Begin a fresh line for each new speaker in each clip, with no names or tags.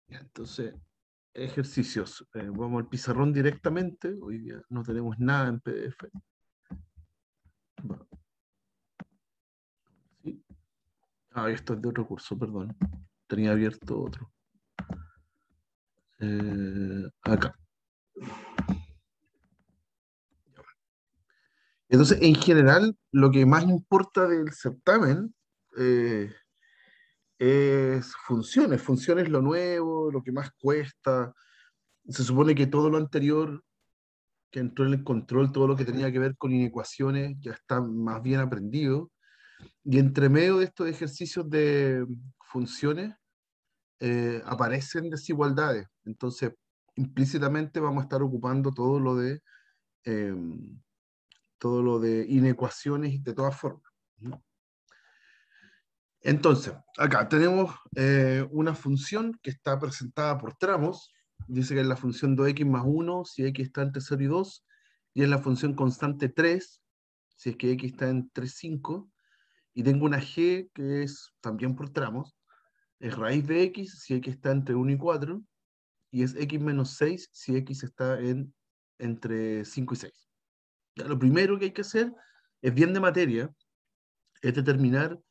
Ya, entonces, ejercicios. Vamos al pizarrón directamente. Hoy día no tenemos nada en PDF. Va, ¿sí? Ah, esto es de otro curso, perdón. Tenía abierto otro. Acá. Entonces, en general, lo que más importa del certamen eh, es funciones. Funciones lo nuevo, lo que más cuesta. Se supone que todo lo anterior que entró en el control, todo lo que tenía que ver con inecuaciones, ya está más bien aprendido. Y entre medio de estos ejercicios de funciones, aparecen desigualdades. Entonces, implícitamente vamos a estar ocupando eh, todo lo de inecuaciones de todas formas, ¿no? Entonces, acá tenemos una función que está presentada por tramos. Dice que es la función 2x más 1 si x está entre 0 y 2, y es la función constante 3 si es que x está entre 5, y tengo una g que es también por tramos, es raíz de x si x está entre 1 y 4, y es x menos 6 si x está entre 5 y 6. Ya, lo primero que hay que hacer es bien de materia, es determinar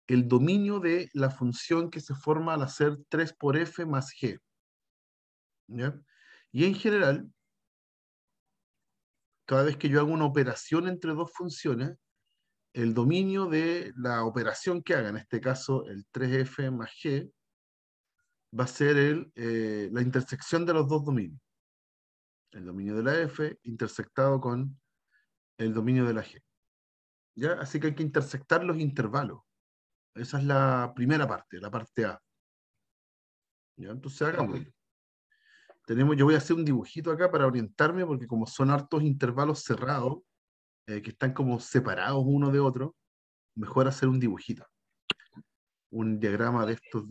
el dominio de la función que se forma al hacer 3 por f más g. ¿Ya? Y en general, cada vez que yo hago una operación entre dos funciones, el dominio de la operación que haga, en este caso el 3f más g, va a ser la intersección de los dos dominios. El dominio de la f intersectado con el dominio de la g. ¿Ya? Así que hay que intersectar los intervalos. Esa es la primera parte, la parte A. ¿Ya? Entonces hagámoslo. Yo voy a hacer un dibujito acá para orientarme, porque como son hartos intervalos cerrados, que están como separados uno de otro, mejor hacer un dibujito, un diagrama de estos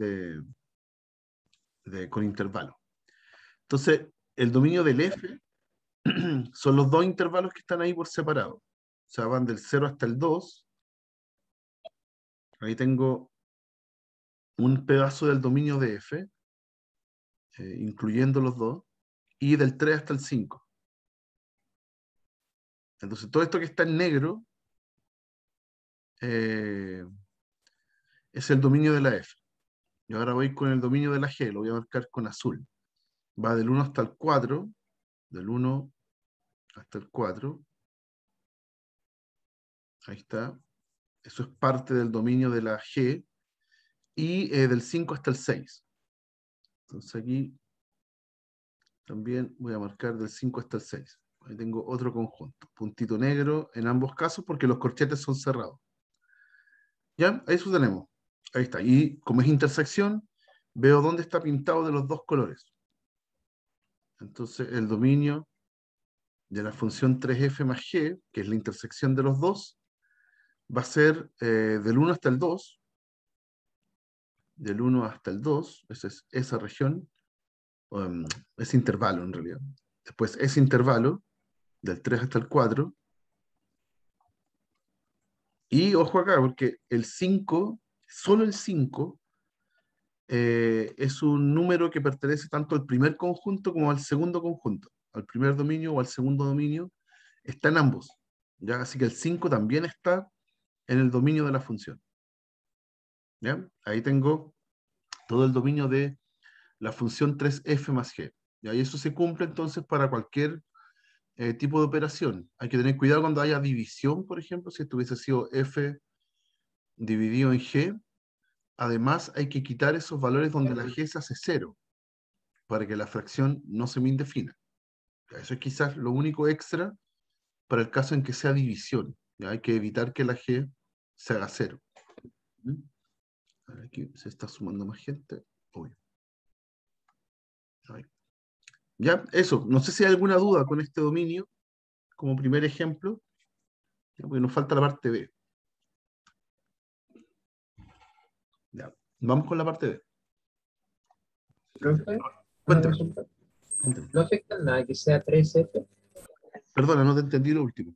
con intervalos. Entonces, el dominio del f son los dos intervalos que están ahí por separado. O sea, van del 0 hasta el 2. Ahí tengo un pedazo del dominio de f, incluyendo los dos, y del 3 hasta el 5. Entonces, todo esto que está en negro eh, es el dominio de la f. Y ahora voy con el dominio de la g, lo voy a marcar con azul. Va del 1 hasta el 4, del 1 hasta el 4. Ahí está. Eso es parte del dominio de la g. Y del 5 hasta el 6. Entonces aquí también voy a marcar del 5 hasta el 6. Ahí tengo otro conjunto. Puntito negro en ambos casos porque los corchetes son cerrados. ¿Ya? Eso tenemos. Ahí está. Y como es intersección, veo dónde está pintado de los dos colores. Entonces el dominio de la función 3f más g, que es la intersección de los dos, va a ser del 1 hasta el 2. Del 1 hasta el 2, esa es esa región, ese intervalo en realidad. Después ese intervalo, del 3 hasta el 4. Y ojo acá, porque el 5, solo el 5, es un número que pertenece tanto al primer conjunto como al segundo conjunto. Al primer dominio o al segundo dominio, está en ambos. ¿Ya? Así que el 5 también está en el dominio de la función. ¿Ya? Ahí tengo todo el dominio de la función 3f más g. ¿Ya? Y eso se cumple entonces para cualquier tipo de operación. Hay que tener cuidado cuando haya división, por ejemplo, si esto hubiese sido f dividido en g. Además, hay que quitar esos valores donde la g se hace 0, para que la fracción no se me indefina. Eso es quizás lo único extra para el caso en que sea división. ¿Ya? Hay que evitar que la g se haga 0. ¿Mm? Aquí se está sumando más gente. Obvio. Ahí. Ya, eso. No sé si hay alguna duda con este dominio como primer ejemplo, ¿ya? Porque nos falta la parte B. Ya. Vamos con la parte B.
Profe, una
Cuéntame,
consulta.
cuéntame.
¿No afecta nada que sea 3F?
Perdona, no te entendí lo último.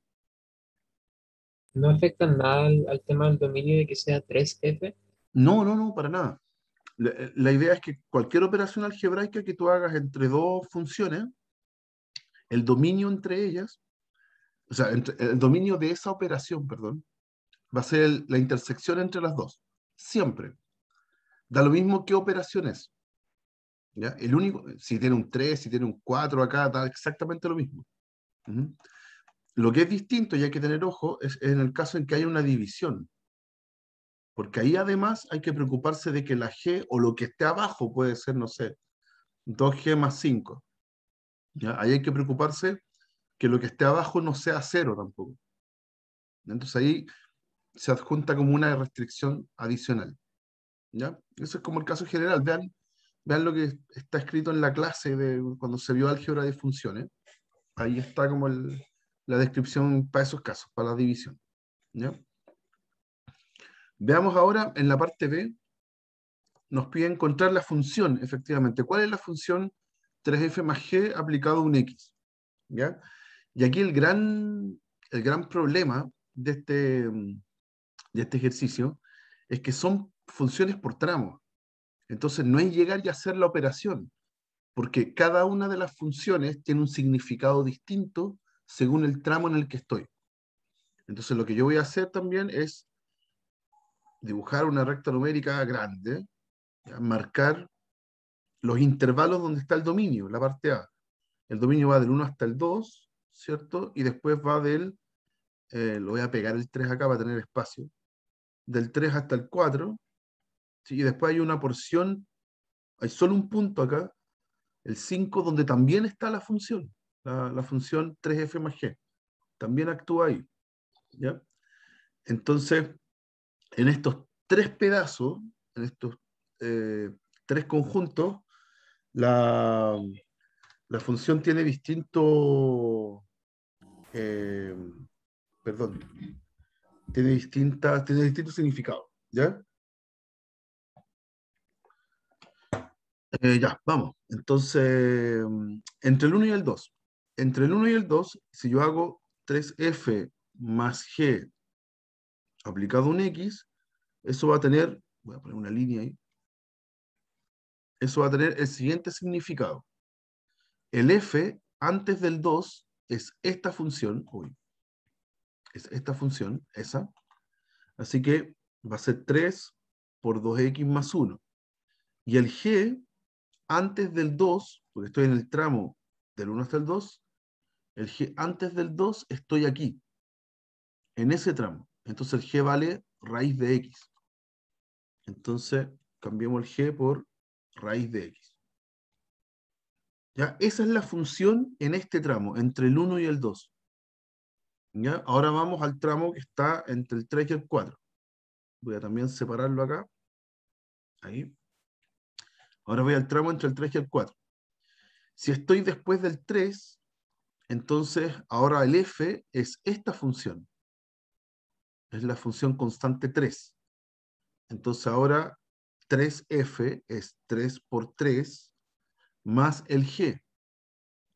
¿No afecta nada al tema del dominio de que sea 3F?
No, no, no, para nada. La idea es que cualquier operación algebraica que tú hagas entre dos funciones, el dominio entre ellas, o sea, el dominio de esa operación, perdón, va a ser la intersección entre las dos. Siempre. Da lo mismo qué operación es. ¿Ya? El único, si tiene un 3, si tiene un 4 acá, da exactamente lo mismo. Ujú. Lo que es distinto, y hay que tener ojo, es en el caso en que haya una división. Porque ahí además hay que preocuparse de que la G o lo que esté abajo puede ser, no sé, 2G más 5. ¿Ya? Ahí hay que preocuparse que lo que esté abajo no sea 0 tampoco. Entonces ahí se adjunta como una restricción adicional. ¿Ya? Eso es como el caso general. Vean lo que está escrito en la clase de cuando se vio álgebra de funciones. Ahí está como la descripción para esos casos, para la división. ¿Ya? Veamos ahora en la parte B, nos pide encontrar la función, efectivamente. ¿Cuál es la función 3f más g aplicado a un x? ¿Ya? Y aquí el gran problema de este ejercicio es que son funciones por tramos. Entonces no es llegar y hacer la operación, porque cada una de las funciones tiene un significado distinto según el tramo en el que estoy. Entonces lo que yo voy a hacer también es dibujar una recta numérica grande, ¿ya? Marcar los intervalos donde está el dominio, la parte A. El dominio va del 1 hasta el 2, ¿cierto? Y después va lo voy a pegar el 3 acá para tener espacio, del 3 hasta el 4, ¿sí? Y después hay una porción, hay solo un punto acá, el 5, donde también está la función, la función 3f más g, también actúa ahí, ¿ya? Entonces, en estos tres pedazos, en estos eh, tres conjuntos, la, la función tiene eh, perdón, tiene distintos significados, ¿ya? Ya, vamos. Entonces, entre el uno y el 2. Entre el uno y el 2, si yo hago 3f más g aplicado a un x, eso va a tener, voy a poner una línea ahí, eso va a tener el siguiente significado. El f antes del 2 es esta función, uy, es esta función, esa. Así que va a ser 3 por 2x más 1. Y el g antes del 2, porque estoy en el tramo del 1 hasta el 2, el g antes del 2 estoy aquí, en ese tramo. Entonces el g vale raíz de x. Entonces cambiemos el g por raíz de x. ¿Ya? Esa es la función en este tramo, entre el 1 y el 2. ¿Ya? Ahora vamos al tramo que está entre el 3 y el 4. Voy a también separarlo acá. Ahí. Ahora voy al tramo entre el 3 y el 4. Si estoy después del 3, entonces ahora el f es esta función. Es la función constante 3. Entonces ahora 3f es 3 por 3 más el g.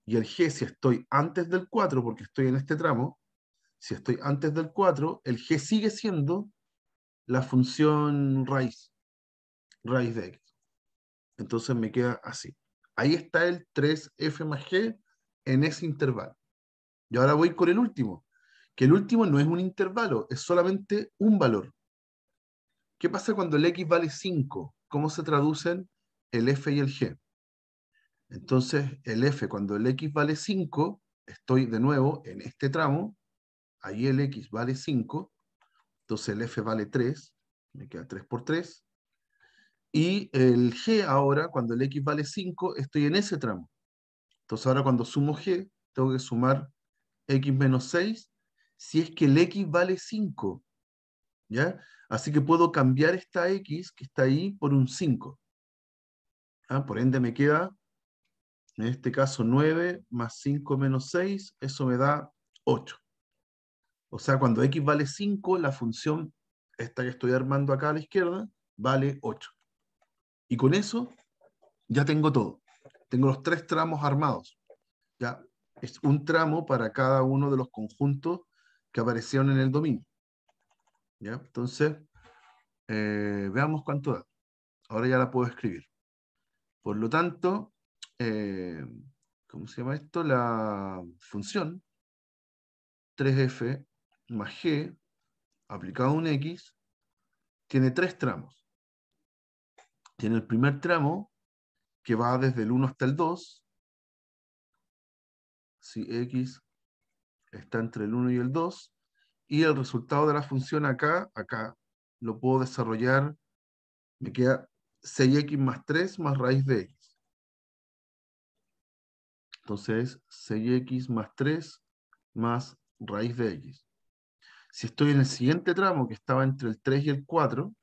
Y el g, si estoy antes del 4, porque estoy en este tramo, si estoy antes del 4, el g sigue siendo la función raíz de x. Entonces me queda así. Ahí está el 3f más g en ese intervalo. Y ahora voy con el último, que el último no es un intervalo, es solamente un valor. ¿Qué pasa cuando el x vale 5? ¿Cómo se traducen el f y el g? Entonces, el f, cuando el x vale 5, estoy de nuevo en este tramo, ahí el x vale 5, entonces el f vale 3, me queda 3 por 3, y el g ahora, cuando el x vale 5, estoy en ese tramo. Entonces ahora cuando sumo g, tengo que sumar x menos 6, si es que el x vale 5, ¿ya? Así que puedo cambiar esta x que está ahí por un 5. ¿Ah? Por ende me queda, en este caso, 9 más 5 menos 6, eso me da 8. O sea, cuando x vale 5, la función, esta que estoy armando acá a la izquierda, vale 8. Y con eso ya tengo todo. Tengo los tres tramos armados. Ya es un tramo para cada uno de los conjuntos que aparecieron en el dominio. ¿Ya? Entonces, veamos cuánto da. Ahora ya la puedo escribir. Por lo tanto, ¿cómo se llama esto? La función 3f más g aplicado a un x tiene tres tramos. Tiene el primer tramo que va desde el 1 hasta el 2. Si x está entre el 1 y el 2. Y el resultado de la función acá, lo puedo desarrollar. Me queda 6x más 3 más raíz de x. Entonces, 6x más 3 más raíz de x. Si estoy en el siguiente tramo, que estaba entre el 3 y el 4,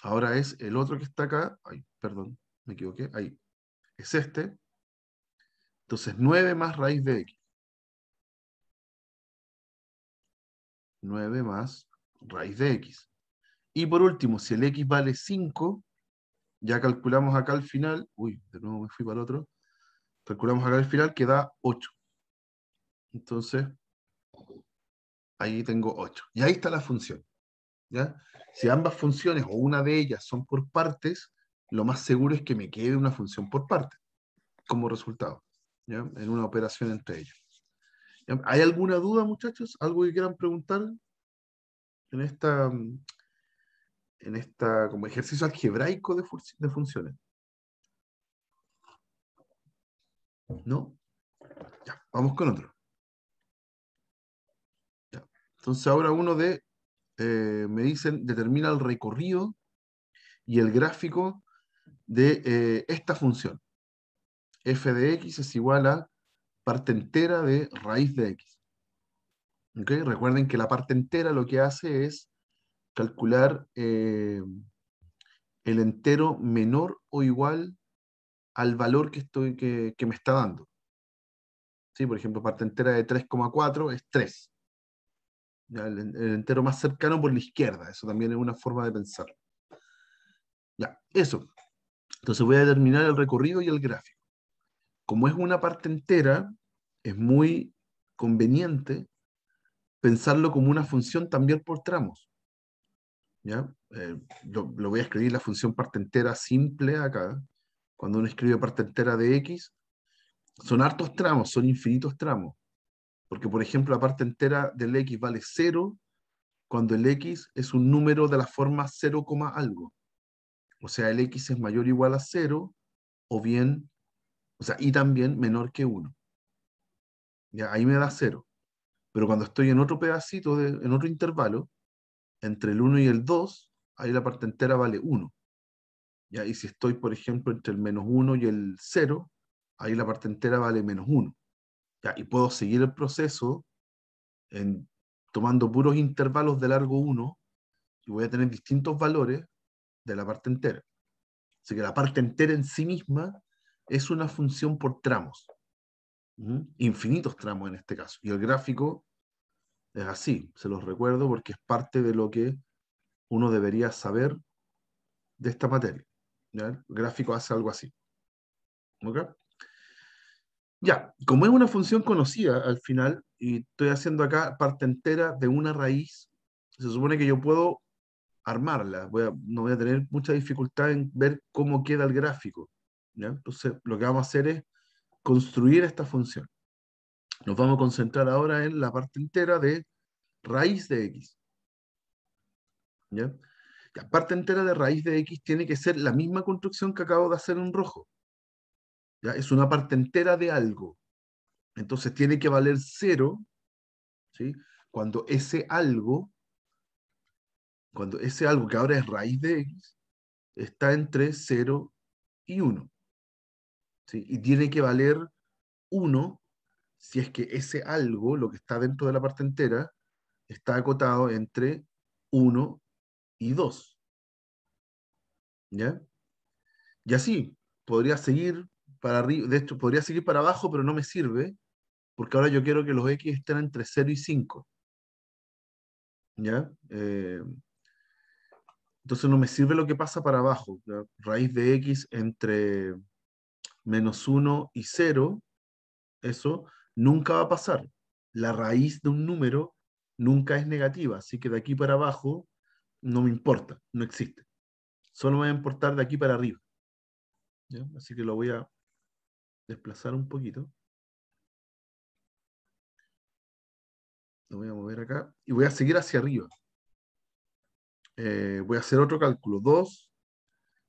ahora es el otro que está acá. Ay, perdón, me equivoqué. Ahí. Es este. Entonces, 9 más raíz de x. 9 más raíz de x. Y por último, si el x vale 5, ya calculamos acá al final. Uy, de nuevo me fui para el otro. Calculamos acá al final que da 8. Entonces, ahí tengo 8. Y ahí está la función. ¿Ya? Si ambas funciones o una de ellas son por partes, lo más seguro es que me quede una función por parte como resultado, ¿ya? En una operación entre ellas. ¿Ya? ¿Hay alguna duda, muchachos? ¿Algo que quieran preguntar en esta como ejercicio algebraico de funciones? ¿No? Ya, vamos con otro. Ya. Entonces ahora me dicen, determina el recorrido y el gráfico de esta función. F de x es igual a parte entera de raíz de x. ¿Okay? Recuerden que la parte entera lo que hace es calcular el entero menor o igual al valor que me está dando. ¿Sí? Por ejemplo, parte entera de 3,4 es 3. ¿Ya? El entero más cercano por la izquierda. Eso también es una forma de pensar. Ya, eso. Entonces voy a determinar el recorrido y el gráfico. Como es una parte entera, es muy conveniente pensarlo como una función también por tramos. ¿Ya? Lo voy a escribir la función parte entera simple acá. Cuando uno escribe parte entera de x, son hartos tramos, son infinitos tramos. Porque, por ejemplo, la parte entera del x vale 0 cuando el x es un número de la forma 0, algo. O sea, el x es mayor o igual a 0, o bien, o sea, y también menor que 1. Ya, ahí me da 0. Pero cuando estoy en otro pedacito, en otro intervalo, entre el 1 y el 2, ahí la parte entera vale 1. ¿Ya? Y si estoy, por ejemplo, entre el -1 y el 0, ahí la parte entera vale -1. ¿Ya? Y puedo seguir el proceso tomando puros intervalos de largo 1 y voy a tener distintos valores de la parte entera. Así que la parte entera en sí misma es una función por tramos. Infinitos tramos en este caso. Y el gráfico es así, se los recuerdo porque es parte de lo que uno debería saber de esta materia. ¿Ya? El gráfico hace algo así. ¿Okay? Ya, como es una función conocida al final, y estoy haciendo acá parte entera de una raíz, se supone que yo puedo armarla. No voy a tener mucha dificultad en ver cómo queda el gráfico. ¿Ya? Entonces, lo que vamos a hacer es construir esta función. Nos vamos a concentrar ahora en la parte entera de raíz de x. ¿Ya? La parte entera de raíz de x tiene que ser la misma construcción que acabo de hacer en rojo. ¿Ya? Es una parte entera de algo. Entonces tiene que valer 0, ¿sí? Cuando cuando ese algo que ahora es raíz de x, está entre 0 y 1. ¿Sí? Y tiene que valer 1 si es que ese algo, lo que está dentro de la parte entera, está acotado entre 1 y 2. ¿Ya? Y así, podría seguir para arriba, de hecho, podría seguir para abajo, pero no me sirve, porque ahora yo quiero que los x estén entre 0 y 5. ¿Ya? Entonces no me sirve lo que pasa para abajo. ¿Ya? Raíz de x entre -1 y 0, eso nunca va a pasar. La raíz de un número nunca es negativa, así que de aquí para abajo no me importa, no existe. Solo me va a importar de aquí para arriba. ¿Ya? Así que lo voy a desplazar un poquito. Lo voy a mover acá y voy a seguir hacia arriba. Voy a hacer otro cálculo. 2,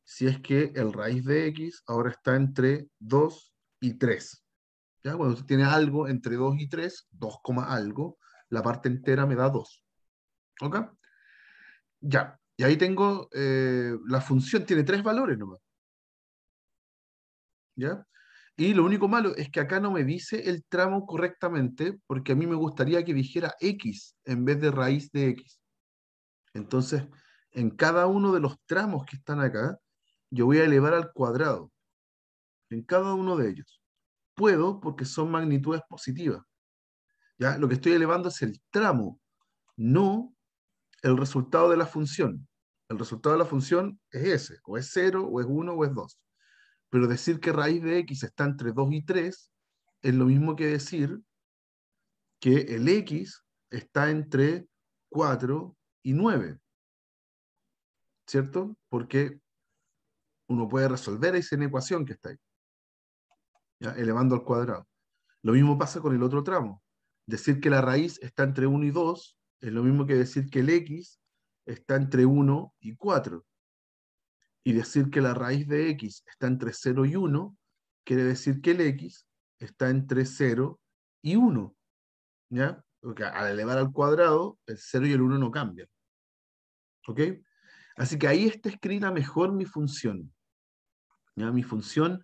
si es que el raíz de x ahora está entre 2 y 3. ¿Ya? Cuando usted tiene algo entre 2 y 3, 2, algo, la parte entera me da 2. ¿Ok? Ya. Y ahí tengo, la función tiene 3 valores nomás. ¿Ya? Y lo único malo es que acá no me dice el tramo correctamente, porque a mí me gustaría que dijera x en vez de raíz de x. Entonces, en cada uno de los tramos que están acá, yo voy a elevar al cuadrado, en cada uno de ellos. Puedo porque son magnitudes positivas. ¿Ya? Lo que estoy elevando es el tramo, no el resultado de la función. El resultado de la función es ese, o es 0, o es 1, o es 2. Pero decir que raíz de x está entre 2 y 3 es lo mismo que decir que el x está entre 4 y 9, ¿cierto? Porque uno puede resolver esa ecuación que está ahí, ¿ya? Elevando al cuadrado. Lo mismo pasa con el otro tramo. Decir que la raíz está entre 1 y 2 es lo mismo que decir que el x está entre 1 y 4. Y decir que la raíz de x está entre 0 y 1 quiere decir que el x está entre 0 y 1. ¿Ya? Porque al elevar al cuadrado, el 0 y el 1 no cambian. ¿Ok? Así que ahí está escrita mejor mi función. ¿Ya? Mi función,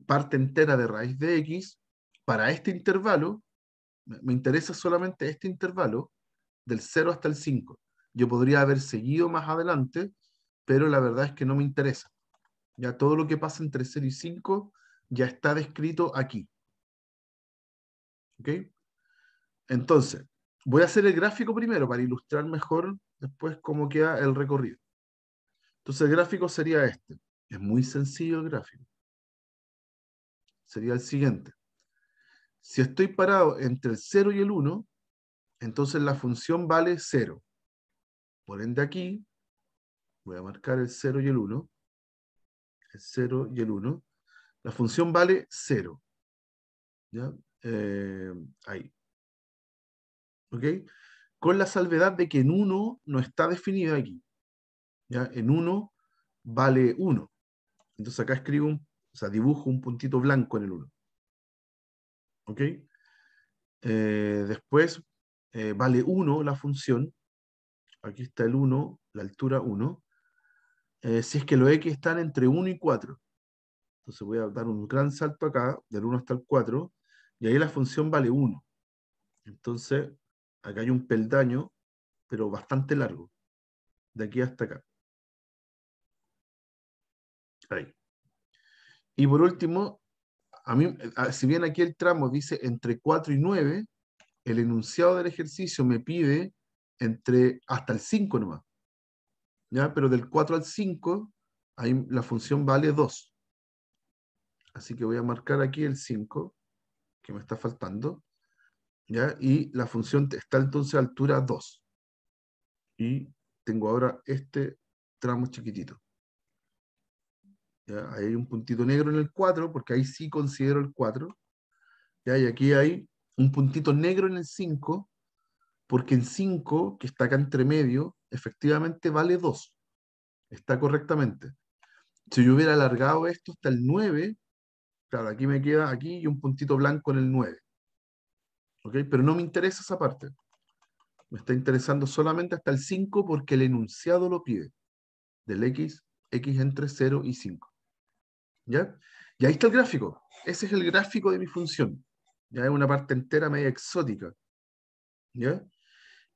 parte entera de raíz de x, para este intervalo, me interesa solamente este intervalo, del 0 hasta el 5. Yo podría haber seguido más adelante, pero la verdad es que no me interesa. Ya todo lo que pasa entre 0 y 5 ya está descrito aquí. ¿Ok? Entonces, voy a hacer el gráfico primero para ilustrar mejor después cómo queda el recorrido. Entonces, el gráfico sería este. Es muy sencillo el gráfico. Sería el siguiente. Si estoy parado entre el 0 y el 1, entonces la función vale 0. Por ende, aquí voy a marcar el 0 y el 1. El 0 y el 1. La función vale 0. ¿Ya? Ahí. ¿Ok? Con la salvedad de que en 1 no está definido aquí. ¿Ya? En 1 vale 1. Entonces acá escribo, o sea, dibujo un puntito blanco en el 1. ¿Ok? Después vale 1 la función. Aquí está el 1, la altura 1. Si es que los x están entre 1 y 4. Entonces voy a dar un gran salto acá, del 1 hasta el 4, y ahí la función vale 1. Entonces, acá hay un peldaño, pero bastante largo, de aquí hasta acá. Ahí. Y por último, si bien aquí el tramo dice entre 4 y 9, el enunciado del ejercicio me pide hasta el 5 nomás. ¿Ya? Pero del 4 al 5, ahí la función vale 2. Así que voy a marcar aquí el 5, que me está faltando. ¿Ya? Y la función está entonces a altura 2. Y tengo ahora este tramo chiquitito. ¿Ya? Ahí hay un puntito negro en el 4, porque ahí sí considero el 4. ¿Ya? Y aquí hay un puntito negro en el 5, porque en 5, que está acá entre medio, efectivamente vale 2. Está correctamente. Si yo hubiera alargado esto hasta el 9, claro, aquí me queda aquí y un puntito blanco en el 9. ¿Ok? Pero no me interesa esa parte. Me está interesando solamente hasta el 5 porque el enunciado lo pide. Del x entre 0 y 5. ¿Ya? Y ahí está el gráfico. Ese es el gráfico de mi función. Ya es una parte entera media exótica. ¿Ya?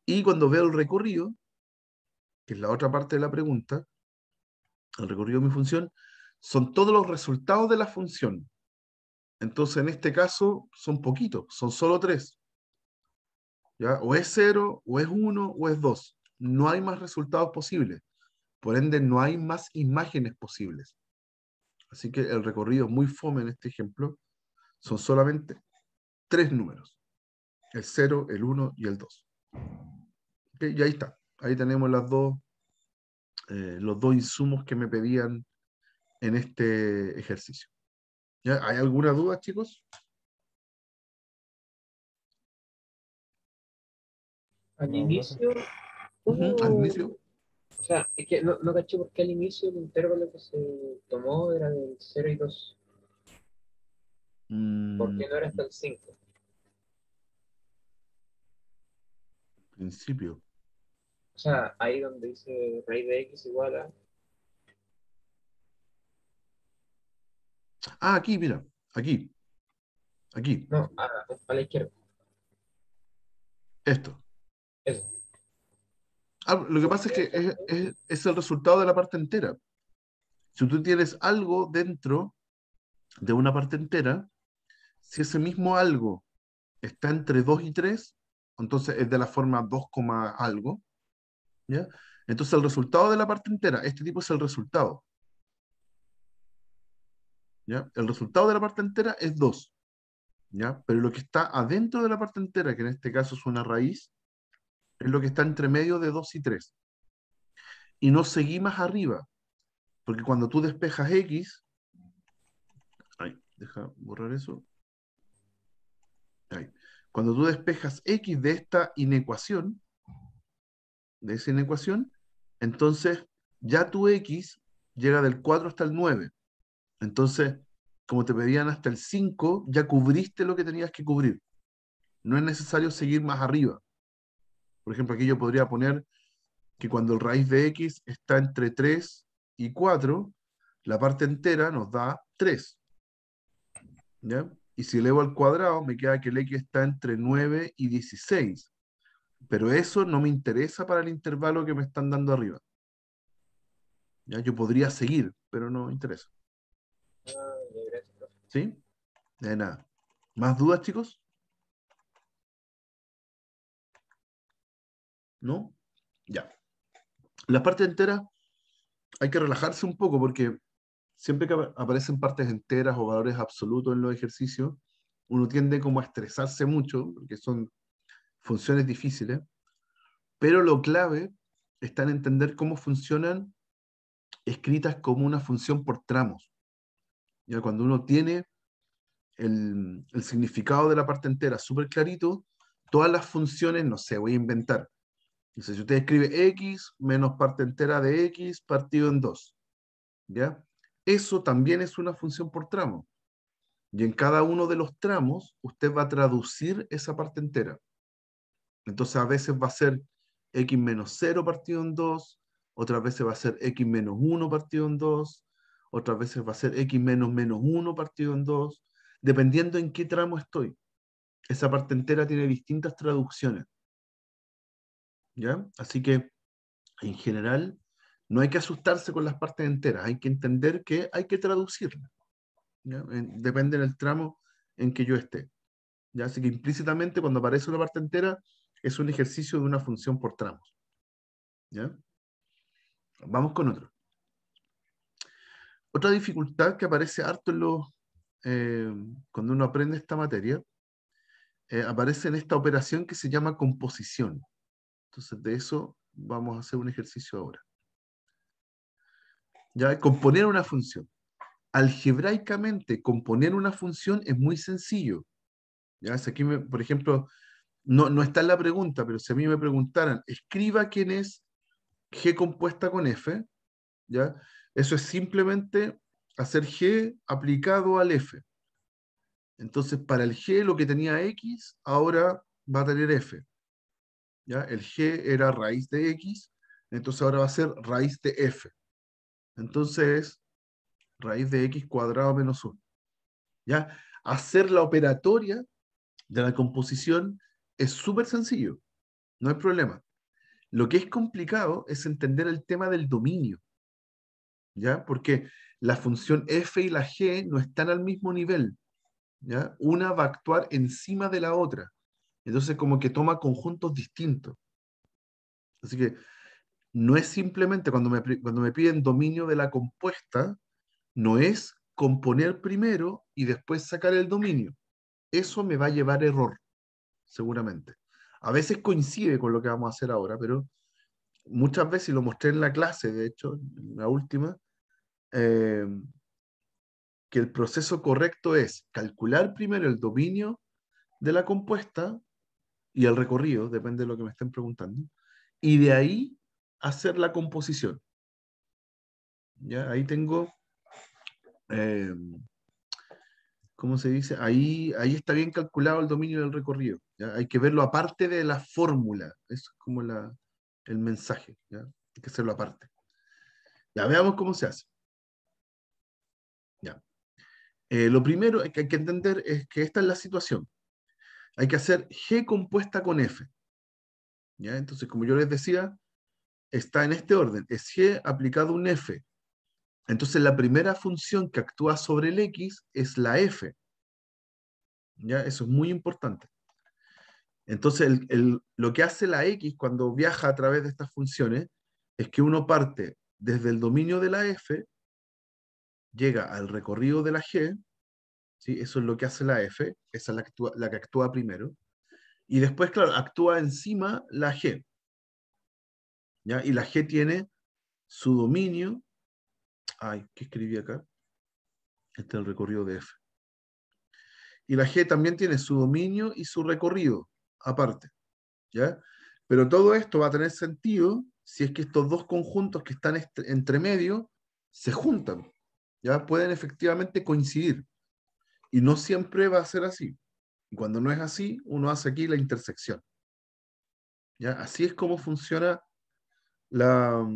Y cuando veo el recorrido, que es la otra parte de la pregunta, el recorrido de mi función, son todos los resultados de la función. Entonces, en este caso, son poquitos, son solo 3. ¿Ya? O es 0, o es 1, o es 2. No hay más resultados posibles. Por ende, no hay más imágenes posibles. Así que el recorrido es muy fome en este ejemplo. Son solamente 3 números. El 0, el 1 y el 2. ¿Ok? Y ahí está. Ahí tenemos los dos insumos que me pedían en este ejercicio. ¿Ya? ¿Hay alguna duda, chicos?
Al inicio,
Al
¿cómo?
inicio.
O sea, es que no caché por qué al inicio el intervalo que se tomó era del 0 y 2. ¿Por
Mm,
qué no era hasta el 5?
principio.
O sea, ahí donde dice raíz de x igual a...
Ah, aquí, mira. Aquí. Aquí.
No, a la izquierda.
Esto.
Eso.
Lo que
¿Por
pasa es
qué
que
hasta el 5?
es el resultado de la parte entera. Si tú tienes algo dentro de una parte entera, si ese mismo algo está entre 2 y 3, entonces es de la forma 2, algo, ¿ya? Entonces el resultado de la parte entera, este tipo es el resultado, ¿ya? El resultado de la parte entera es 2, ¿ya? Pero lo que está adentro de la parte entera, que en este caso es una raíz, es lo que está entre medio de 2 y 3. Y no seguí más arriba, porque cuando tú despejas x, ay, deja borrar eso, ahí. Cuando tú despejas x de esa inecuación, entonces ya tu x llega del 4 hasta el 9. Entonces, como te pedían hasta el 5, ya cubriste lo que tenías que cubrir. No es necesario seguir más arriba. Por ejemplo, aquí yo podría poner que cuando el raíz de x está entre 3 y 4, la parte entera nos da 3. ¿Ya? Y si elevo al cuadrado, me queda que el x está entre 9 y 16. Pero eso no me interesa para el intervalo que me están dando arriba. ¿Ya? Yo podría seguir, pero no me interesa.
Ah, ya, gracias, profe.
¿Sí? De nada. ¿Más dudas, chicos? ¿No? Ya. La parte entera hay que relajarse un poco porque siempre que aparecen partes enteras o valores absolutos en los ejercicios, uno tiende como a estresarse mucho, porque son funciones difíciles, pero lo clave está en entender cómo funcionan escritas como una función por tramos. Ya cuando uno tiene el significado de la parte entera súper clarito, todas las funciones, no sé, voy a inventar. Entonces, si usted escribe x menos parte entera de x partido en 2, ¿ya? Eso también es una función por tramo. Y en cada uno de los tramos, usted va a traducir esa parte entera. Entonces, a veces va a ser x menos 0 partido en 2, otras veces va a ser x menos 1 partido en 2, otras veces va a ser x menos 1 partido en 2, dependiendo en qué tramo estoy. Esa parte entera tiene distintas traducciones, ¿ya? Así que, en general, no hay que asustarse con las partes enteras, hay que entender que hay que traducirlas, ¿ya? Depende del tramo en que yo esté, ¿ya? Así que implícitamente cuando aparece una parte entera es un ejercicio de una función por tramos, ¿ya? Vamos con otro. Otra dificultad que aparece harto en eh, cuando uno aprende esta materia, aparece en esta operación que se llama composición. Entonces de eso vamos a hacer un ejercicio ahora. Ya, componer una función. Algebraicamente, componer una función es muy sencillo. ¿Ya? Si aquí, por ejemplo, no está en la pregunta, pero si a mí me preguntaran, escriba quién es G compuesta con F, ¿ya? Eso es simplemente hacer G aplicado al F. Entonces, para el G lo que tenía X, ahora va a tener F. ¿Ya? El G era raíz de X, entonces ahora va a ser raíz de F. Entonces, raíz de X cuadrado menos 1. ¿Ya? Hacer la operatoria de la composición es súper sencillo, no hay problema. Lo que es complicado es entender el tema del dominio, ¿ya? Porque la función f y la g no están al mismo nivel, ¿ya? Una va a actuar encima de la otra, entonces como que toma conjuntos distintos. Así que no es simplemente cuando me piden dominio de la compuesta, no es componer primero y después sacar el dominio. Eso me va a llevar error, seguramente. A veces coincide con lo que vamos a hacer ahora, pero muchas veces, y lo mostré en la clase, de hecho, en la última, eh, que el proceso correcto es calcular primero el dominio de la compuesta y el recorrido, depende de lo que me estén preguntando, y de ahí hacer la composición. ¿Ya? Ahí tengo, eh, ¿cómo se dice? Ahí está bien calculado el dominio del recorrido. ¿Ya? Hay que verlo aparte de la fórmula. Eso es como el mensaje. ¿Ya? Hay que hacerlo aparte. Ya veamos cómo se hace. Ya. Lo primero que hay que entender es que esta es la situación. Hay que hacer G compuesta con F. ¿Ya? Entonces, como yo les decía, está en este orden. Es G aplicado un F. Entonces, la primera función que actúa sobre el X es la F. ¿Ya? Eso es muy importante. Entonces, lo que hace la X cuando viaja a través de estas funciones es que uno parte desde el dominio de la F, llega al recorrido de la G, ¿sí? Eso es lo que hace la F, esa es la que actúa primero, y después, claro, actúa encima la G, ¿ya? Y la G tiene su dominio, ay, ¿qué escribí acá? Este es el recorrido de F. Y la G también tiene su dominio y su recorrido, aparte, ¿ya? Pero todo esto va a tener sentido si es que estos dos conjuntos que están entre medio se juntan, ¿ya? Pueden efectivamente coincidir. Y no siempre va a ser así. Y cuando no es así, uno hace aquí la intersección, ¿ya? Así es como funciona la,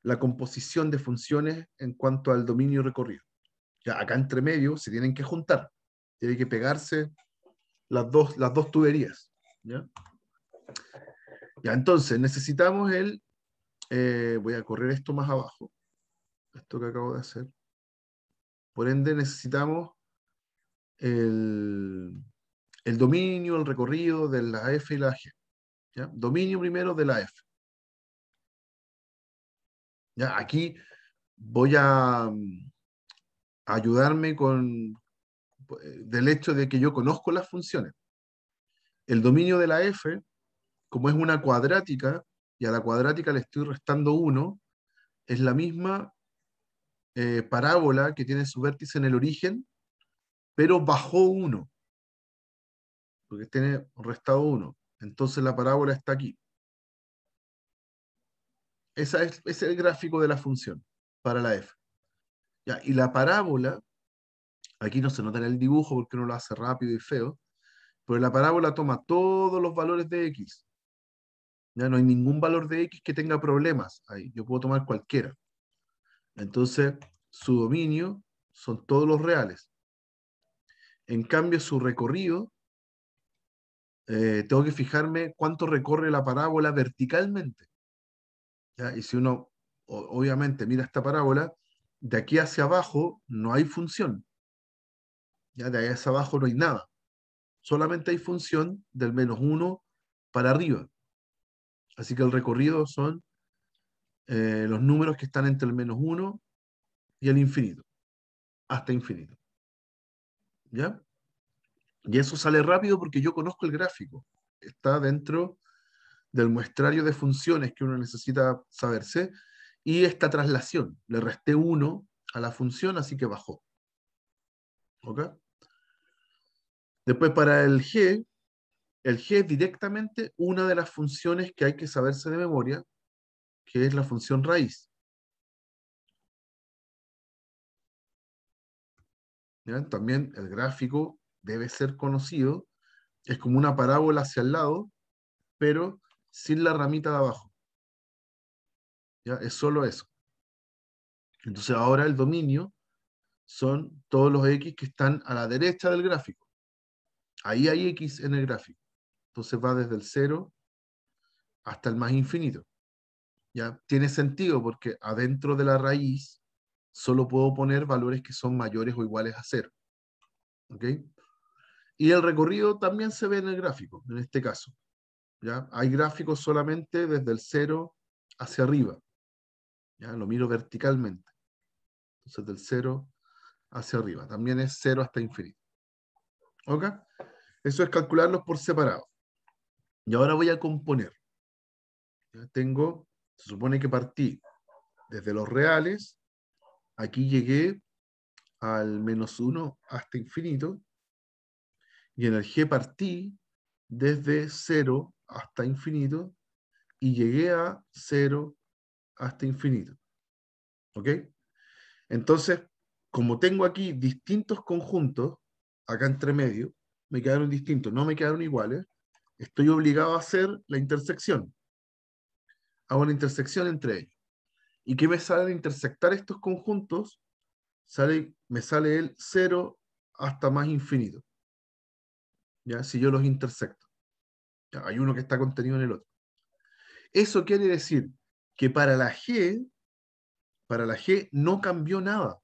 la composición de funciones en cuanto al dominio y recorrido. Ya acá entre medio se tienen que juntar, tienen que pegarse las dos tuberías, ¿ya? Ya, entonces necesitamos voy a correr esto más abajo, esto que acabo de hacer. Por ende necesitamos el, el dominio, el recorrido de la F y la G, ¿ya? Dominio primero de la F. ¿Ya? Aquí voy a ayudarme del hecho de que yo conozco las funciones. El dominio de la F, como es una cuadrática, y a la cuadrática le estoy restando 1, es la misma parábola que tiene su vértice en el origen, pero bajó 1, porque tiene restado 1. Entonces la parábola está aquí. Ese es el gráfico de la función para la F. ¿Ya? Y la parábola, aquí no se nota en el dibujo porque uno lo hace rápido y feo, pero la parábola toma todos los valores de X. Ya no hay ningún valor de X que tenga problemas ahí. Yo puedo tomar cualquiera. Entonces, su dominio son todos los reales. En cambio, su recorrido, tengo que fijarme cuánto recorre la parábola verticalmente. ¿Ya? Y si uno, obviamente, mira esta parábola, de aquí hacia abajo no hay función. ¿Ya? De ahí hacia abajo no hay nada. Solamente hay función del -1 para arriba. Así que el recorrido son los números que están entre el -1 y el infinito, hasta infinito. ¿Ya? Y eso sale rápido porque yo conozco el gráfico. Está dentro del muestrario de funciones que uno necesita saberse. Y esta traslación, le resté 1 a la función, así que bajó. ¿Ok? Después para el G es directamente una de las funciones que hay que saberse de memoria, que es la función raíz. ¿Ya? También el gráfico debe ser conocido. Es como una parábola hacia el lado, pero sin la ramita de abajo. ¿Ya? Es solo eso. Entonces ahora el dominio son todos los X que están a la derecha del gráfico. Ahí hay X en el gráfico. Entonces va desde el 0 hasta el más infinito. ¿Ya? Tiene sentido porque adentro de la raíz solo puedo poner valores que son mayores o iguales a 0. ¿Ok? Y el recorrido también se ve en el gráfico, en este caso. ¿Ya? Hay gráficos solamente desde el 0 hacia arriba. ¿Ya? Lo miro verticalmente. Entonces del 0 hacia arriba. También es 0 hasta infinito. ¿Ok? Eso es calcularlos por separado. Y ahora voy a componer. Ya tengo, se supone que partí desde los reales, aquí llegué al -1 hasta infinito, y en el G partí desde 0 hasta infinito, y llegué a 0 hasta infinito. ¿Ok? Entonces, como tengo aquí distintos conjuntos, acá entre medio, me quedaron distintos, no me quedaron iguales, estoy obligado a hacer la intersección. Hago la intersección entre ellos. ¿Y qué me sale de intersectar estos conjuntos? Me sale el 0 hasta más infinito. ¿Ya? Si yo los intersecto. ¿Ya? Hay uno que está contenido en el otro. Eso quiere decir que para la G no cambió nada.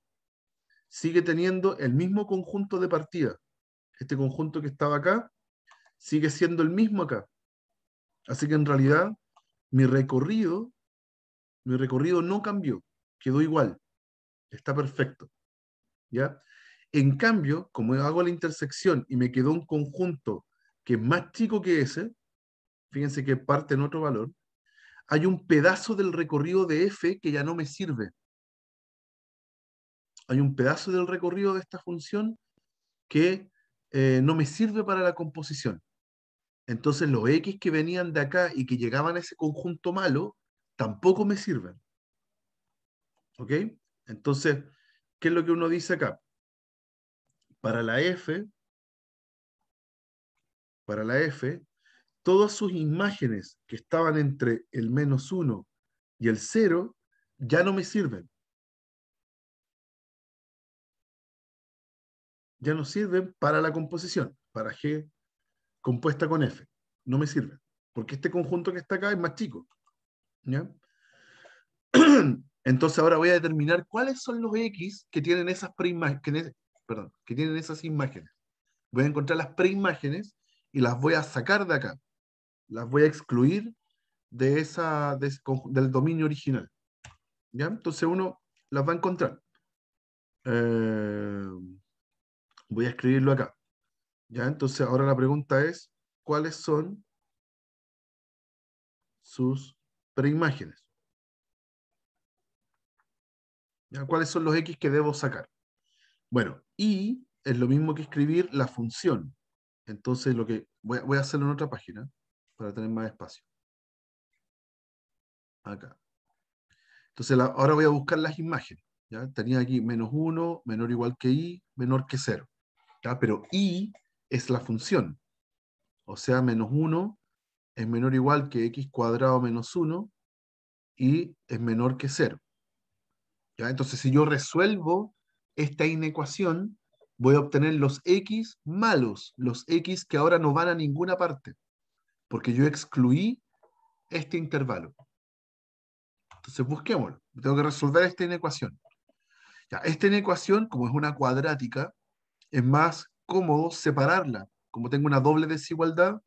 Sigue teniendo el mismo conjunto de partida. Este conjunto que estaba acá sigue siendo el mismo acá. Así que en realidad mi recorrido, mi recorrido no cambió, quedó igual, está perfecto. ¿Ya? En cambio, como hago la intersección y me quedó un conjunto que es más chico que ese, fíjense que parte en otro valor, hay un pedazo del recorrido de f que ya no me sirve. Hay un pedazo del recorrido de esta función que no me sirve para la composición. Entonces los x que venían de acá y que llegaban a ese conjunto malo, tampoco me sirven. ¿Ok? Entonces, ¿qué es lo que uno dice acá? Para la f, para la f, todas sus imágenes que estaban entre el -1 y el 0 ya no me sirven. Ya no sirven para la composición, para G compuesta con F. No me sirven, porque este conjunto que está acá es más chico. ¿Ya? Entonces ahora voy a determinar cuáles son los X que tienen esas perdón, que tienen esas imágenes. Voy a encontrar las preimágenes y las voy a sacar de acá. Las voy a excluir del dominio original. ¿Ya? Entonces uno las va a encontrar. Eh, Voy a escribirlo acá. ¿Ya? Entonces ahora la pregunta es, ¿cuáles son sus preimágenes? ¿Ya? ¿Cuáles son los X que debo sacar? Bueno, y es lo mismo que escribir la función. Entonces lo que voy a hacerlo en otra página para tener más espacio. Acá. Entonces ahora voy a buscar las imágenes. ¿Ya? Tenía aquí -1, menor o igual que i, menor que 0. ¿Ya? Pero i es la función. O sea, -1 es menor o igual que x cuadrado menos 1 y es menor que 0. ¿Ya? Entonces, si yo resuelvo esta inecuación, voy a obtener los x malos, los x que ahora no van a ninguna parte, porque yo excluí este intervalo. Entonces, busquémoslo. Tengo que resolver esta inecuación. Ya, esta inecuación, como es una cuadrática, es más cómodo separarla. Como tengo una doble desigualdad,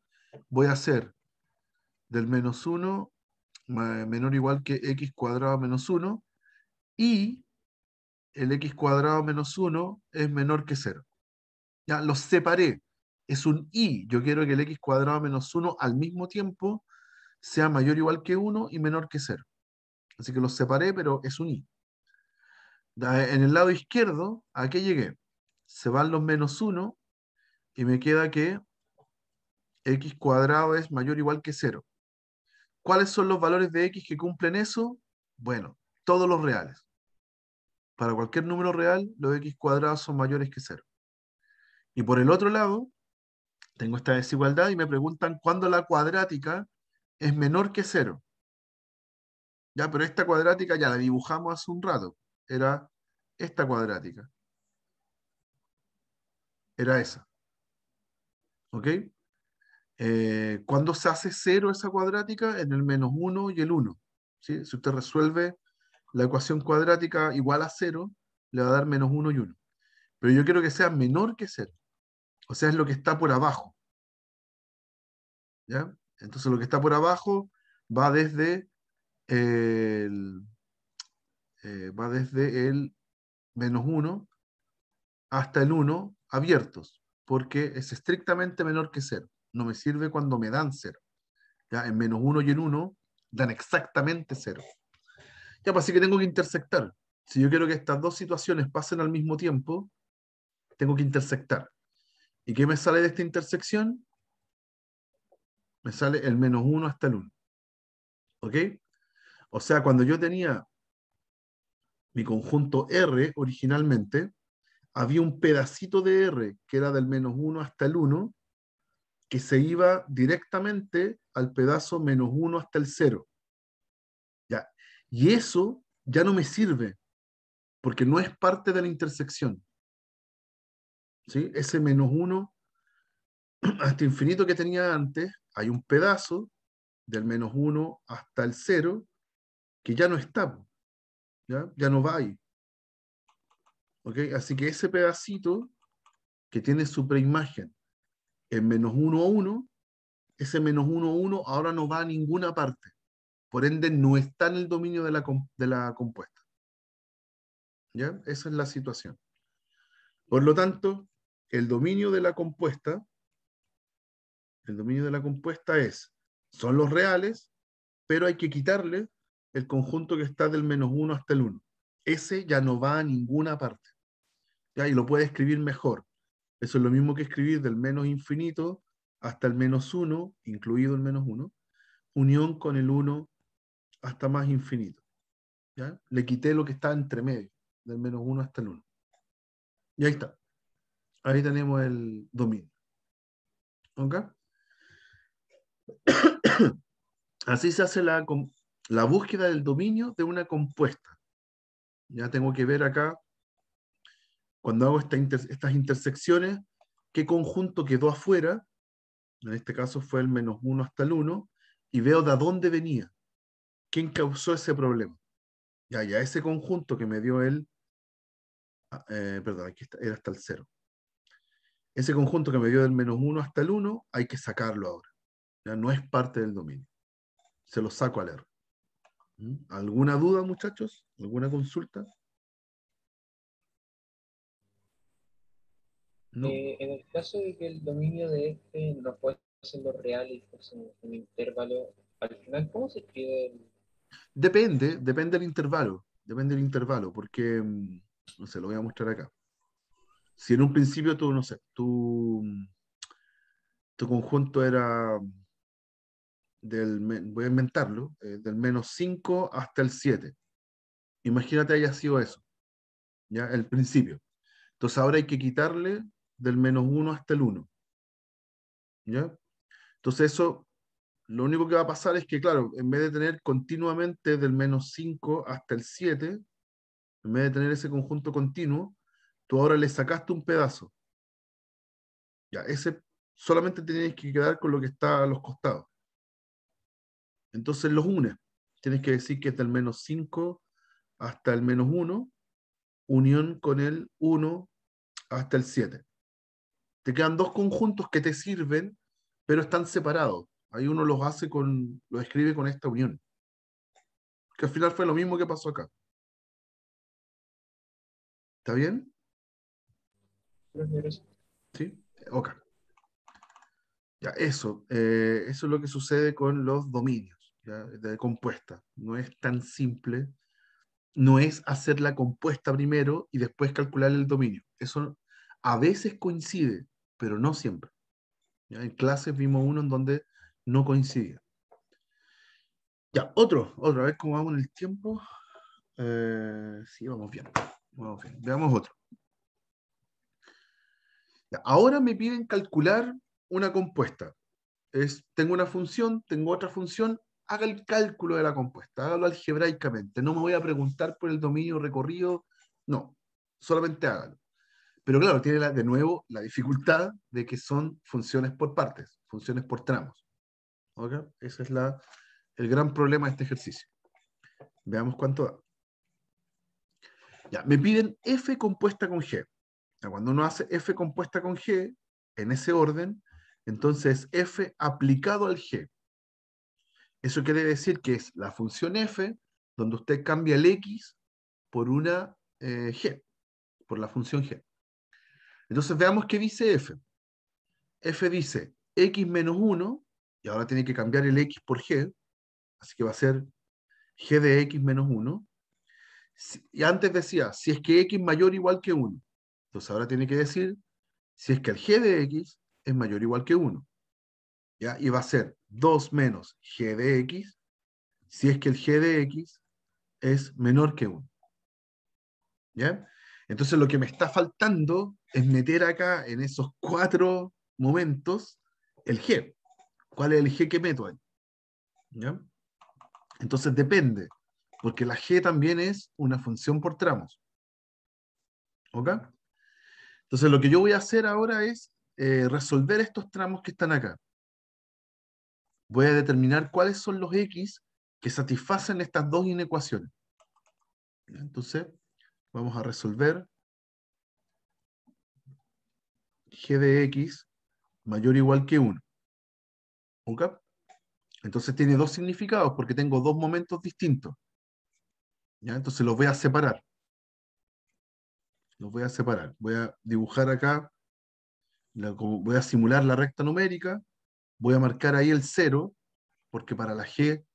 voy a hacer del -1 menor o igual que x cuadrado menos 1 y el x cuadrado menos 1 es menor que 0. Ya, los separé. Es un y. Yo quiero que el x cuadrado menos 1 al mismo tiempo sea mayor o igual que 1 y menor que 0. Así que los separé, pero es un y. En el lado izquierdo, ¿a qué llegué? Se van los -1 y me queda que x cuadrado es mayor o igual que 0. ¿Cuáles son los valores de x que cumplen eso? Bueno, todos los reales. Para cualquier número real, los x cuadrados son mayores que 0. Y por el otro lado, tengo esta desigualdad y me preguntan cuándo la cuadrática es menor que 0. Ya, pero esta cuadrática ya la dibujamos hace un rato. Era esta cuadrática. Era esa. ¿Ok? ¿Cuándo se hace 0 esa cuadrática? En el -1 y el 1. ¿Sí? Si usted resuelve la ecuación cuadrática igual a 0, le va a dar -1 y 1. Pero yo quiero que sea menor que 0. O sea, es lo que está por abajo. ¿Ya? Entonces lo que está por abajo va desde el, -1 hasta el 1 abiertos, porque es estrictamente menor que 0. No me sirve cuando me dan 0. ¿Ya? En -1 y en 1 dan exactamente 0. Ya, pues así que tengo que intersectar. Si yo quiero que estas dos situaciones pasen al mismo tiempo, tengo que intersectar. ¿Y qué me sale de esta intersección? Me sale el -1 hasta el 1. ¿Ok? O sea, cuando yo tenía mi conjunto R originalmente, había un pedacito de R que era del -1 hasta el 1, que se iba directamente al pedazo -1 hasta el 0. ¿Ya? Y eso ya no me sirve, porque no es parte de la intersección. ¿Sí? Ese -1 hasta infinito que tenía antes, hay un pedazo del -1 hasta el 0 que ya no está, ¿ya? Ya no va ahí. ¿Ok? Así que ese pedacito que tiene su preimagen en -1, 1, ese -1, 1 ahora no va a ninguna parte. Por ende, no está en el dominio de la compuesta. ¿Ya? Esa es la situación. Por lo tanto, el dominio de la compuesta, son los reales, pero hay que quitarle el conjunto que está del -1 hasta el 1. Ese ya no va a ninguna parte. ¿Ya? Y lo puede escribir mejor. Eso es lo mismo que escribir del menos infinito hasta el -1, incluido el -1, unión con el 1 hasta más infinito. ¿Ya? Le quité lo que está entre medio, del -1 hasta el 1. Y ahí está. Ahí tenemos el dominio. ¿Ok? Así se hace la búsqueda del dominio de una compuesta. Ya tengo que ver acá, cuando hago estas intersecciones, qué conjunto quedó afuera. En este caso fue el -1 hasta el 1, y veo de dónde venía. ¿Quién causó ese problema? Ya, ese conjunto que me dio perdón, aquí era hasta el 0. Ese conjunto que me dio del -1 hasta el 1, hay que sacarlo ahora. Ya no es parte del dominio. Se lo saco al R. ¿Alguna duda, muchachos? ¿Alguna consulta? ¿No?
En el caso de que el dominio de este no fuese lo real y fuese un intervalo, al final, ¿cómo se escribe
Depende del intervalo. Depende del intervalo, porque, no sé, lo voy a mostrar acá. Si en un principio tú, no sé, tu conjunto era voy a inventarlo, del -5 hasta el 7. Imagínate haya sido eso, ¿ya? El principio. Entonces ahora hay que quitarle del -1 hasta el 1, ¿ya? Entonces eso, lo único que va a pasar es que, claro, en vez de tener continuamente del -5 hasta el 7, en vez de tener ese conjunto continuo, tú ahora le sacaste un pedazo. Ya, ese solamente tienes que quedar con lo que está a los costados. Entonces los unes. Tienes que decir que es del -5 hasta el -1, unión con el 1 hasta el 7. Te quedan dos conjuntos que te sirven, pero están separados. Ahí uno los escribe con esta unión. Que al final fue lo mismo que pasó acá. ¿Está bien?
el...
¿Sí? Ok. Ya, eso es lo que sucede con los dominios, ¿ya? De compuesta. No es tan simple. No es hacer la compuesta primero y después calcular el dominio. Eso a veces coincide, pero no siempre. ¿Ya? En clases vimos uno en donde no coincidía. Ya, otra vez, ¿cómo vamos en el tiempo? Sí, vamos bien. Vamos bien. Veamos otro. Ya, ahora me piden calcular una compuesta. Tengo una función, tengo otra función, haga el cálculo de la compuesta, hágalo algebraicamente. No me voy a preguntar por el dominio recorrido, no, solamente hágalo. Pero claro, tiene de nuevo la dificultad de que son funciones por partes, funciones por tramos. ¿Ok? Ese es el gran problema de este ejercicio. Veamos cuánto da. Ya, me piden f compuesta con g. Ya, cuando uno hace f compuesta con g, en ese orden, entonces f aplicado al g. Eso quiere decir que es la función f, donde usted cambia el x por una g, por la función g. Entonces veamos qué dice f. F dice x menos 1, y ahora tiene que cambiar el x por g, Así que va a ser g de x menos 1. Y antes decía, si es que x mayor o igual que 1. Entonces ahora tiene que decir si es que el g de x es mayor o igual que 1. ¿Ya? Y va a ser 2 menos g de x si es que el g de x es menor que 1. ¿Ya? Entonces lo que me está faltando es meter acá en esos 4 momentos el g. ¿Cuál es el g que meto ahí? ¿Ya? Entonces depende, porque la g también es una función por tramos. ¿Ok? Entonces lo que yo voy a hacer ahora es resolver estos tramos que están acá. Voy a determinar cuáles son los x que satisfacen estas dos inecuaciones. Entonces vamos a resolver g de x mayor o igual que 1. ¿Ok? Entonces tiene dos significados porque tengo dos momentos distintos. ¿Ya? Entonces los voy a separar. Los voy a separar. Voy a dibujar acá, voy a simular la recta numérica, voy a marcar ahí el 0, porque para la g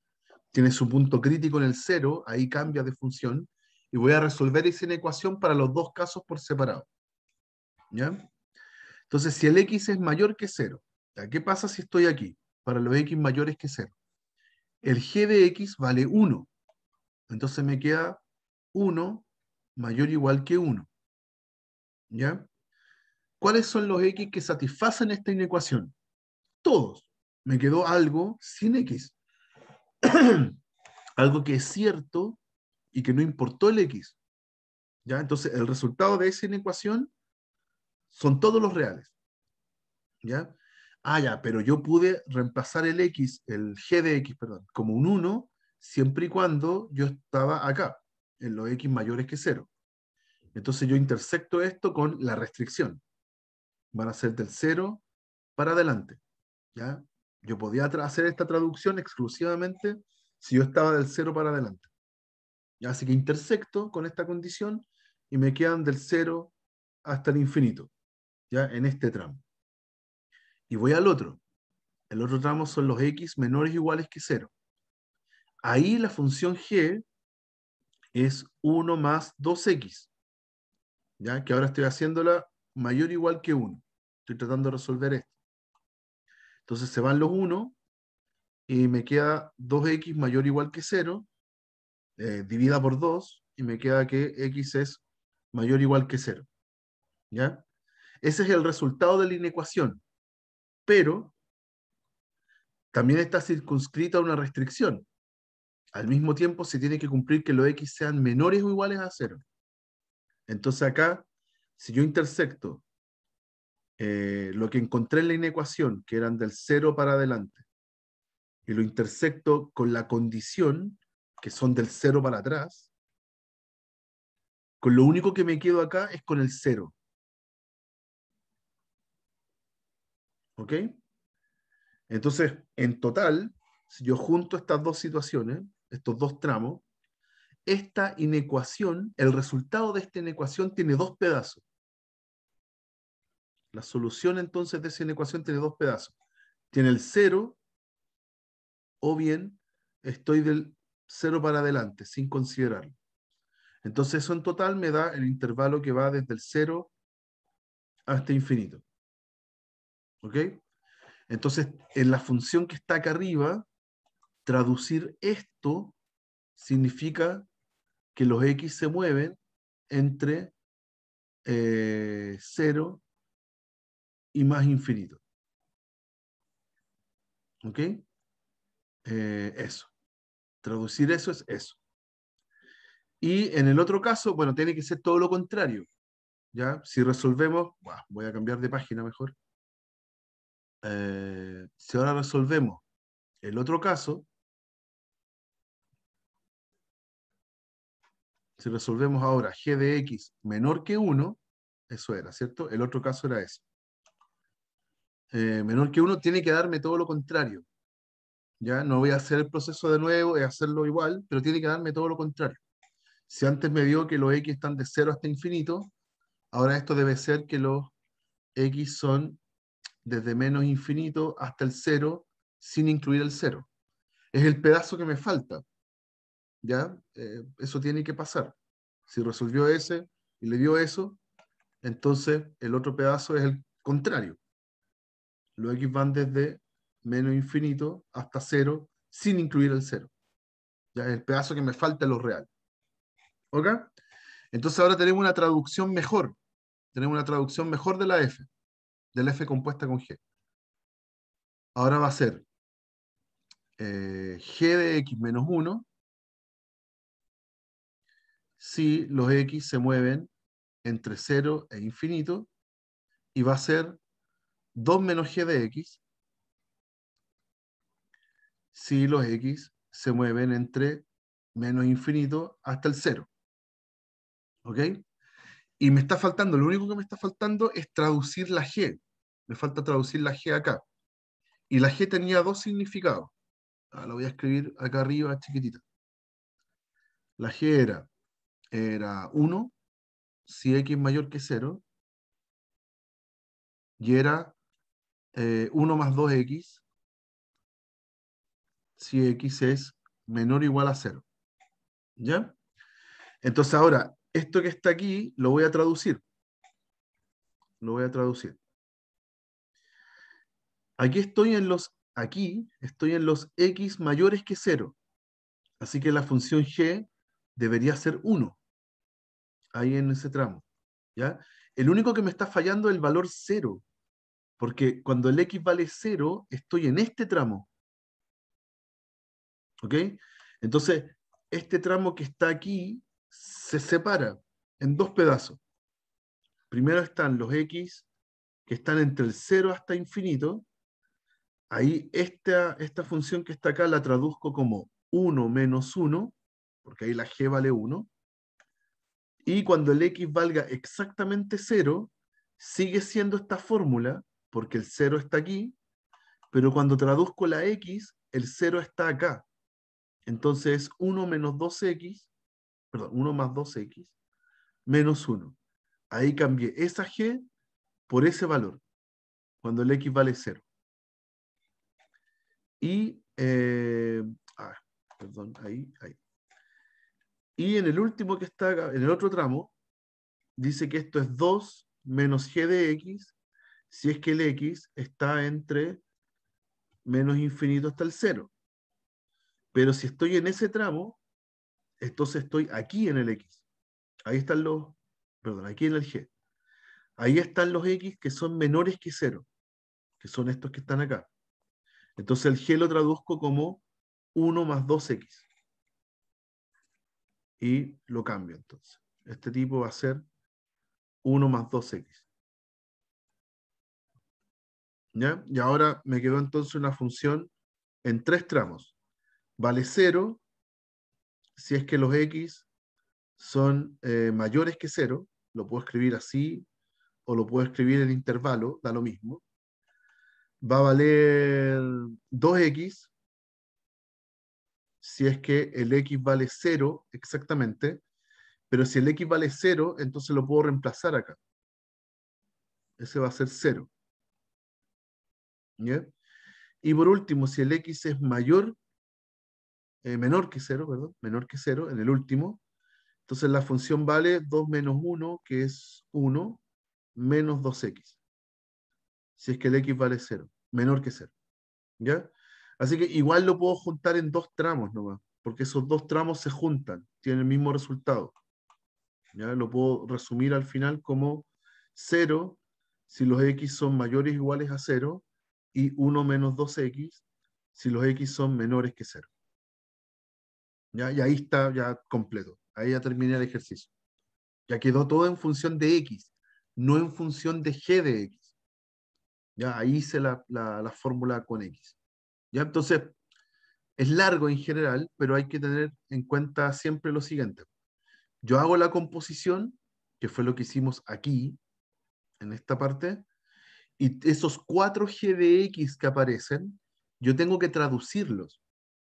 tiene su punto crítico en el 0, ahí cambia de función, y voy a resolver esa inecuación para los dos casos por separado. ¿Ya? Entonces, si el x es mayor que 0, ¿ya? ¿Qué pasa si estoy aquí? Para los x mayores que 0. El g de x vale 1. Entonces me queda 1 mayor o igual que 1. ¿Ya? ¿Cuáles son los x que satisfacen esta inecuación? Todos. Me quedó algo sin x. Algo que es cierto y que no importó el x. ¿Ya? Entonces, el resultado de esa inecuación son todos los reales. ¿Ya? Ah, ya, pero yo pude reemplazar el x, el g de x, perdón, como un 1, siempre y cuando yo estaba acá, en los x mayores que 0. Entonces yo intersecto esto con la restricción. Van a ser del 0 para adelante. ¿Ya? Yo podía hacer esta traducción exclusivamente si yo estaba del 0 para adelante. ¿Ya? Así que intersecto con esta condición y me quedan del 0 hasta el infinito, ¿ya? En este tramo. Y voy al otro. El otro tramo son los x menores o iguales que 0. Ahí la función g es 1 más 2x, ¿ya? Que ahora estoy haciéndola mayor o igual que 1. Estoy tratando de resolver esto. Entonces se van los 1 y me queda 2x mayor o igual que 0, divida por 2, y me queda que x es mayor o igual que 0. ¿Ya? Ese es el resultado de la inecuación, pero también está circunscrita a una restricción. Al mismo tiempo se tiene que cumplir que los x sean menores o iguales a 0. Entonces acá, si yo intersecto lo que encontré en la inecuación, que eran del 0 para adelante, y lo intersecto con la condición, que son del 0 para atrás, con lo único que me quedo acá es con el 0. ¿Ok? Entonces, en total, si yo junto estas dos situaciones, estos dos tramos, esta inecuación, el resultado de esta inecuación tiene dos pedazos. La solución entonces de esa inecuación tiene dos pedazos. Tiene el 0, o bien estoy del 0 para adelante, sin considerarlo. Entonces eso en total me da el intervalo que va desde el 0 hasta infinito. ¿Ok? Entonces, en la función que está acá arriba, traducir esto significa que los x se mueven entre 0 y más infinito. ¿Ok? Eso. Traducir eso es eso. Y en el otro caso, bueno, tiene que ser todo lo contrario. ¿Ya? Si resolvemos, voy a cambiar de página mejor. Si ahora resolvemos el otro caso, si resolvemos ahora g de x menor que 1, eso era, ¿cierto? El otro caso era ese. Menor que 1 tiene que darme todo lo contrario. ¿Ya? No voy a hacer el proceso de nuevo, es hacerlo igual, pero tiene que darme todo lo contrario. Si antes me dio que los x están de 0 hasta infinito, ahora esto debe ser que los x son desde menos infinito hasta el 0 sin incluir el 0. Es el pedazo que me falta, ¿ya? Eso tiene que pasar. Si resolvió ese y le dio eso, entonces el otro pedazo es el contrario. Los x van desde menos infinito hasta cero, sin incluir el cero. Ya es el pedazo que me falta en lo real. ¿Ok? Entonces ahora tenemos una traducción mejor. Tenemos una traducción mejor de la f compuesta con g. Ahora va a ser g de x menos 1 si los x se mueven entre 0 e infinito, y va a ser 2 menos g de x si los x se mueven entre menos infinito hasta el 0. ¿Ok? Y me está faltando, lo único que me está faltando es traducir la g. Me falta traducir la g acá. Y la g tenía dos significados. Lo voy a escribir acá arriba, chiquitita. La g era 1 si x es mayor que 0, y era 1 más 2x si x es menor o igual a 0. ¿Ya? Entonces ahora, esto que está aquí lo voy a traducir. Lo voy a traducir. Aquí estoy en los x mayores que 0. Así que la función g debería ser 1, ahí en ese tramo. ¿Ya? El único que me está fallando es el valor 0, porque cuando el x vale 0, estoy en este tramo. ¿Ok? Entonces, este tramo que está aquí se separa en dos pedazos. Primero están los x que están entre el 0 hasta infinito. Ahí esta función que está acá la traduzco como 1 menos 1, porque ahí la g vale 1. Y cuando el x valga exactamente 0, sigue siendo esta fórmula, porque el 0 está aquí, pero cuando traduzco la x, el 0 está acá. Entonces es 1 menos 2x, perdón, 1 más 2x menos 1. Ahí cambié esa g por ese valor, cuando el x vale 0. Y, perdón, ahí. Y en el último que está acá, en el otro tramo, dice que esto es 2 menos g de x, si es que el x está entre menos infinito hasta el 0. Pero si estoy en ese tramo, entonces estoy aquí en el x. Ahí están perdón, aquí en el g. Ahí están los x que son menores que 0, que son estos que están acá. Entonces el g lo traduzco como 1 más 2x. Y lo cambio entonces. Este tipo va a ser 1 más 2x. ¿Ya? Y ahora me quedó entonces una función en tres tramos. Vale 0 si es que los x son mayores que 0. Lo puedo escribir así o lo puedo escribir en intervalo, da lo mismo. Va a valer 2x si es que el x vale 0 exactamente, pero si el x vale 0, entonces lo puedo reemplazar acá. Ese va a ser 0. ¿Ya? Y por último, si el x es menor que 0, perdón, menor que 0, en el último, entonces la función vale 2 menos 1, que es 1, menos 2x. Si es que el x vale 0, menor que 0. ¿Ya? Así que igual lo puedo juntar en dos tramos nomás, porque esos dos tramos se juntan, tienen el mismo resultado. ¿Ya? Lo puedo resumir al final como 0 si los x son mayores o iguales a 0, y 1 menos 2x si los x son menores que 0. ¿Ya? Y ahí está ya completo. Ahí ya terminé el ejercicio. Ya quedó todo en función de x, no en función de g de x. Ya ahí hice la fórmula con x. ¿Ya? Entonces, es largo en general, pero hay que tener en cuenta siempre lo siguiente. Yo hago la composición, que fue lo que hicimos aquí, en esta parte, y esos 4g de x que aparecen, yo tengo que traducirlos.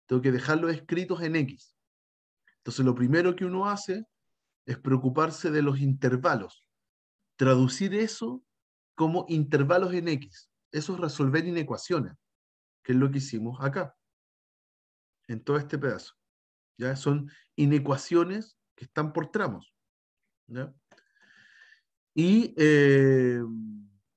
Tengo que dejarlos escritos en x. Entonces, lo primero que uno hace es preocuparse de los intervalos. Traducir eso como intervalos en x. Eso es resolver inecuaciones, que es lo que hicimos acá. en todo este pedazo. ¿Ya? Son inecuaciones que están por tramos. ¿Ya? Y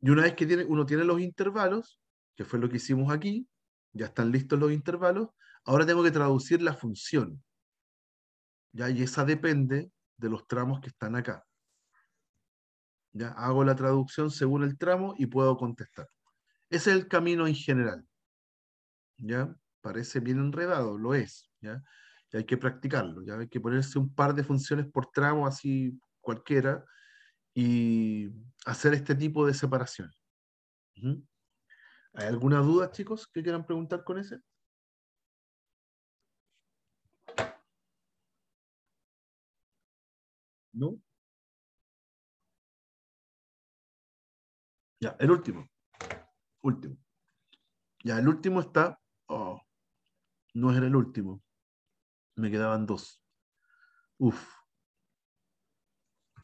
una vez que uno tiene los intervalos, que fue lo que hicimos aquí, ya están listos los intervalos, ahora tengo que traducir la función. ¿Ya? Y esa depende de los tramos que están acá. ¿Ya? Hago la traducción según el tramo y puedo contestar. Ese es el camino en general. ¿Ya? Parece bien enredado, lo es. ¿Ya? Y hay que practicarlo. ¿Ya? Hay que ponerse un par de funciones por tramo, así cualquiera, y hacer este tipo de separación. ¿Mm? ¿Hay alguna duda, chicos, que quieran preguntar con ese? ¿No? Ya, el último. Último. Ya, el último está. Oh, no era el último. Me quedaban dos. Uf.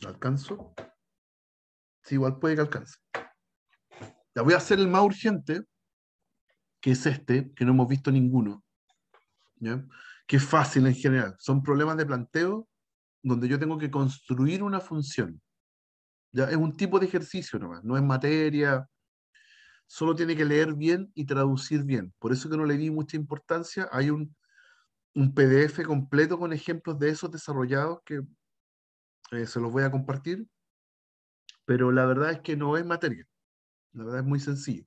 ¿Lo alcanzo? Sí, igual puede que alcance. Ya voy a hacer el más urgente, que es este, que no hemos visto ninguno. ¿Ya? Que es fácil en general. Son problemas de planteo donde yo tengo que construir una función. ¿Ya? Es un tipo de ejercicio nomás, no es materia, solo tiene que leer bien y traducir bien. Por eso que no le di mucha importancia. Hay un PDF completo con ejemplos de esos desarrollados que se los voy a compartir, pero la verdad es que no es materia. La verdad es muy sencillo.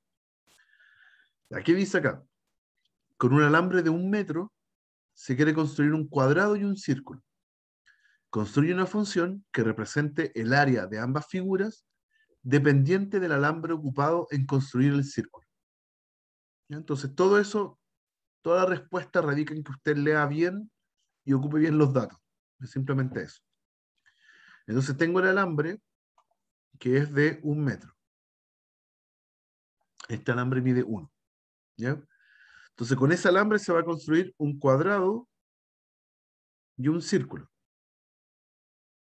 Aquí dice acá, con un alambre de 1 metro se quiere construir un cuadrado y un círculo. Construye una función que represente el área de ambas figuras dependiente del alambre ocupado en construir el círculo. ¿Ya? Entonces, todo eso, toda la respuesta radica en que usted lea bien y ocupe bien los datos. Es simplemente eso. Entonces, tengo el alambre que es de 1 metro. Este alambre mide 1. ¿Ya? Entonces, con ese alambre se va a construir un cuadrado y un círculo.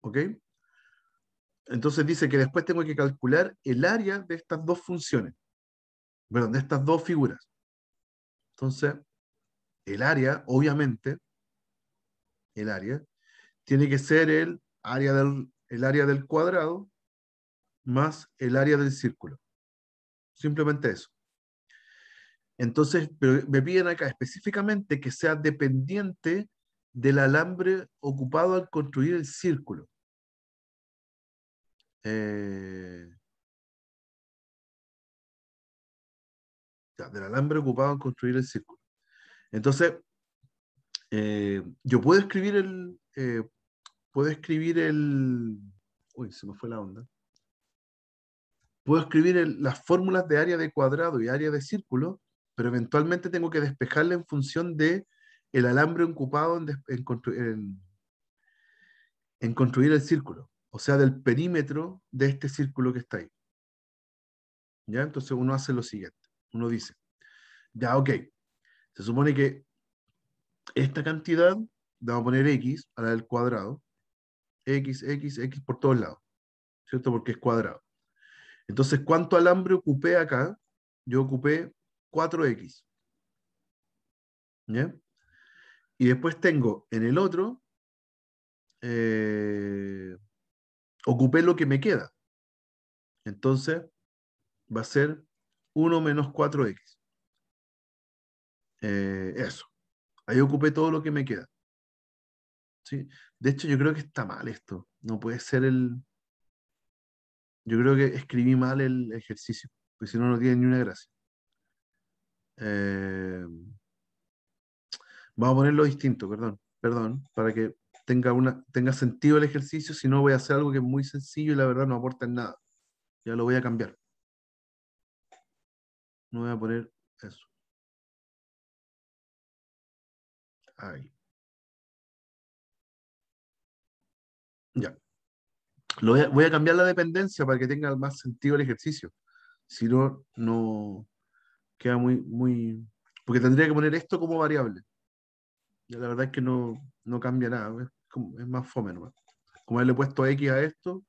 ¿Ok? Entonces dice que después tengo que calcular el área de estas dos funciones, perdón, de estas dos figuras. Entonces, el área, obviamente, el área, tiene que ser el área del cuadrado más el área del círculo. Simplemente eso. Entonces, pero me piden acá específicamente que sea dependiente del alambre ocupado al construir el círculo. Ya, del alambre ocupado al construir el círculo. Entonces, yo puedo escribir uy, se me fue la onda. Puedo escribir las fórmulas de área de cuadrado y área de círculo, pero eventualmente tengo que despejarla en función de el alambre ocupado en construir el círculo, o sea, del perímetro de este círculo que está ahí. ¿Ya? Entonces uno hace lo siguiente. Uno dice, ya, ok, se supone que esta cantidad, vamos a poner x a la del cuadrado, x por todos lados, ¿cierto? Porque es cuadrado. Entonces, ¿cuánto alambre ocupé acá? Yo ocupé 4x. ¿Ya? Y después tengo en el otro, eh, ocupé lo que me queda. Entonces, va a ser 1 menos 4x. Eso. Ahí ocupé todo lo que me queda. ¿Sí? De hecho, yo creo que está mal esto. No puede ser el... Yo creo que escribí mal el ejercicio, porque si no, no tiene ni una gracia. Eh, Vamos a ponerlo distinto, perdón, para que tenga sentido el ejercicio, si no voy a hacer algo que es muy sencillo y la verdad no aporta en nada. Ya lo voy a cambiar. No voy a poner eso. Ahí. Ya. Voy a cambiar la dependencia para que tenga más sentido el ejercicio. Si no, no queda muy. Porque tendría que poner esto como variable. Y la verdad es que no cambia nada. Es más fome nomás. Como haberle puesto X a esto,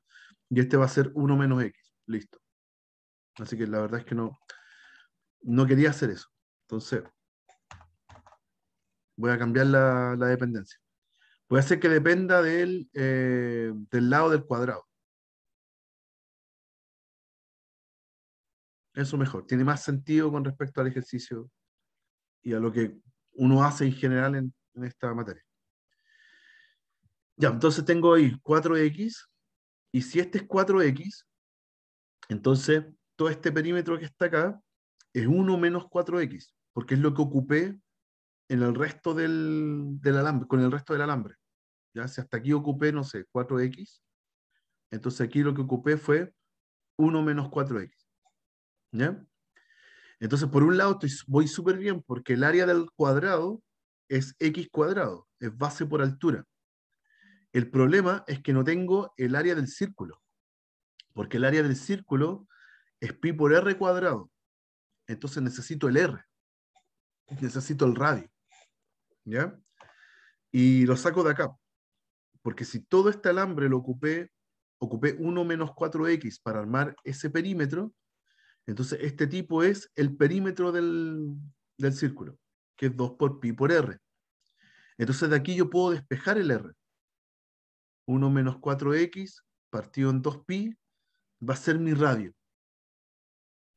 y este va a ser 1 menos X. Listo. Así que la verdad es que no quería hacer eso. Entonces, Voy a cambiar la dependencia. Voy a hacer que dependa del lado del cuadrado. Eso mejor. Tiene más sentido con respecto al ejercicio y a lo que uno hace en general en esta materia. Ya, entonces tengo ahí 4x, y si este es 4x, entonces todo este perímetro que está acá es 1 menos 4x, porque es lo que ocupé en el resto del alambre, con el resto del alambre. ¿Ya? Si hasta aquí ocupé, no sé, 4x, entonces aquí lo que ocupé fue 1 menos 4x. ¿Ya? Entonces, por un lado, voy súper bien porque el área del cuadrado es x cuadrado, es base por altura. El problema es que no tengo el área del círculo, porque el área del círculo es pi por r cuadrado. Entonces necesito el r, necesito el radio. ¿Ya? Y lo saco de acá, porque si todo este alambre lo ocupé 1 menos 4x para armar ese perímetro, entonces este tipo es el perímetro del círculo, que es 2 por pi por r. Entonces de aquí yo puedo despejar el r. 1 menos 4x partido en 2pi va a ser mi radio.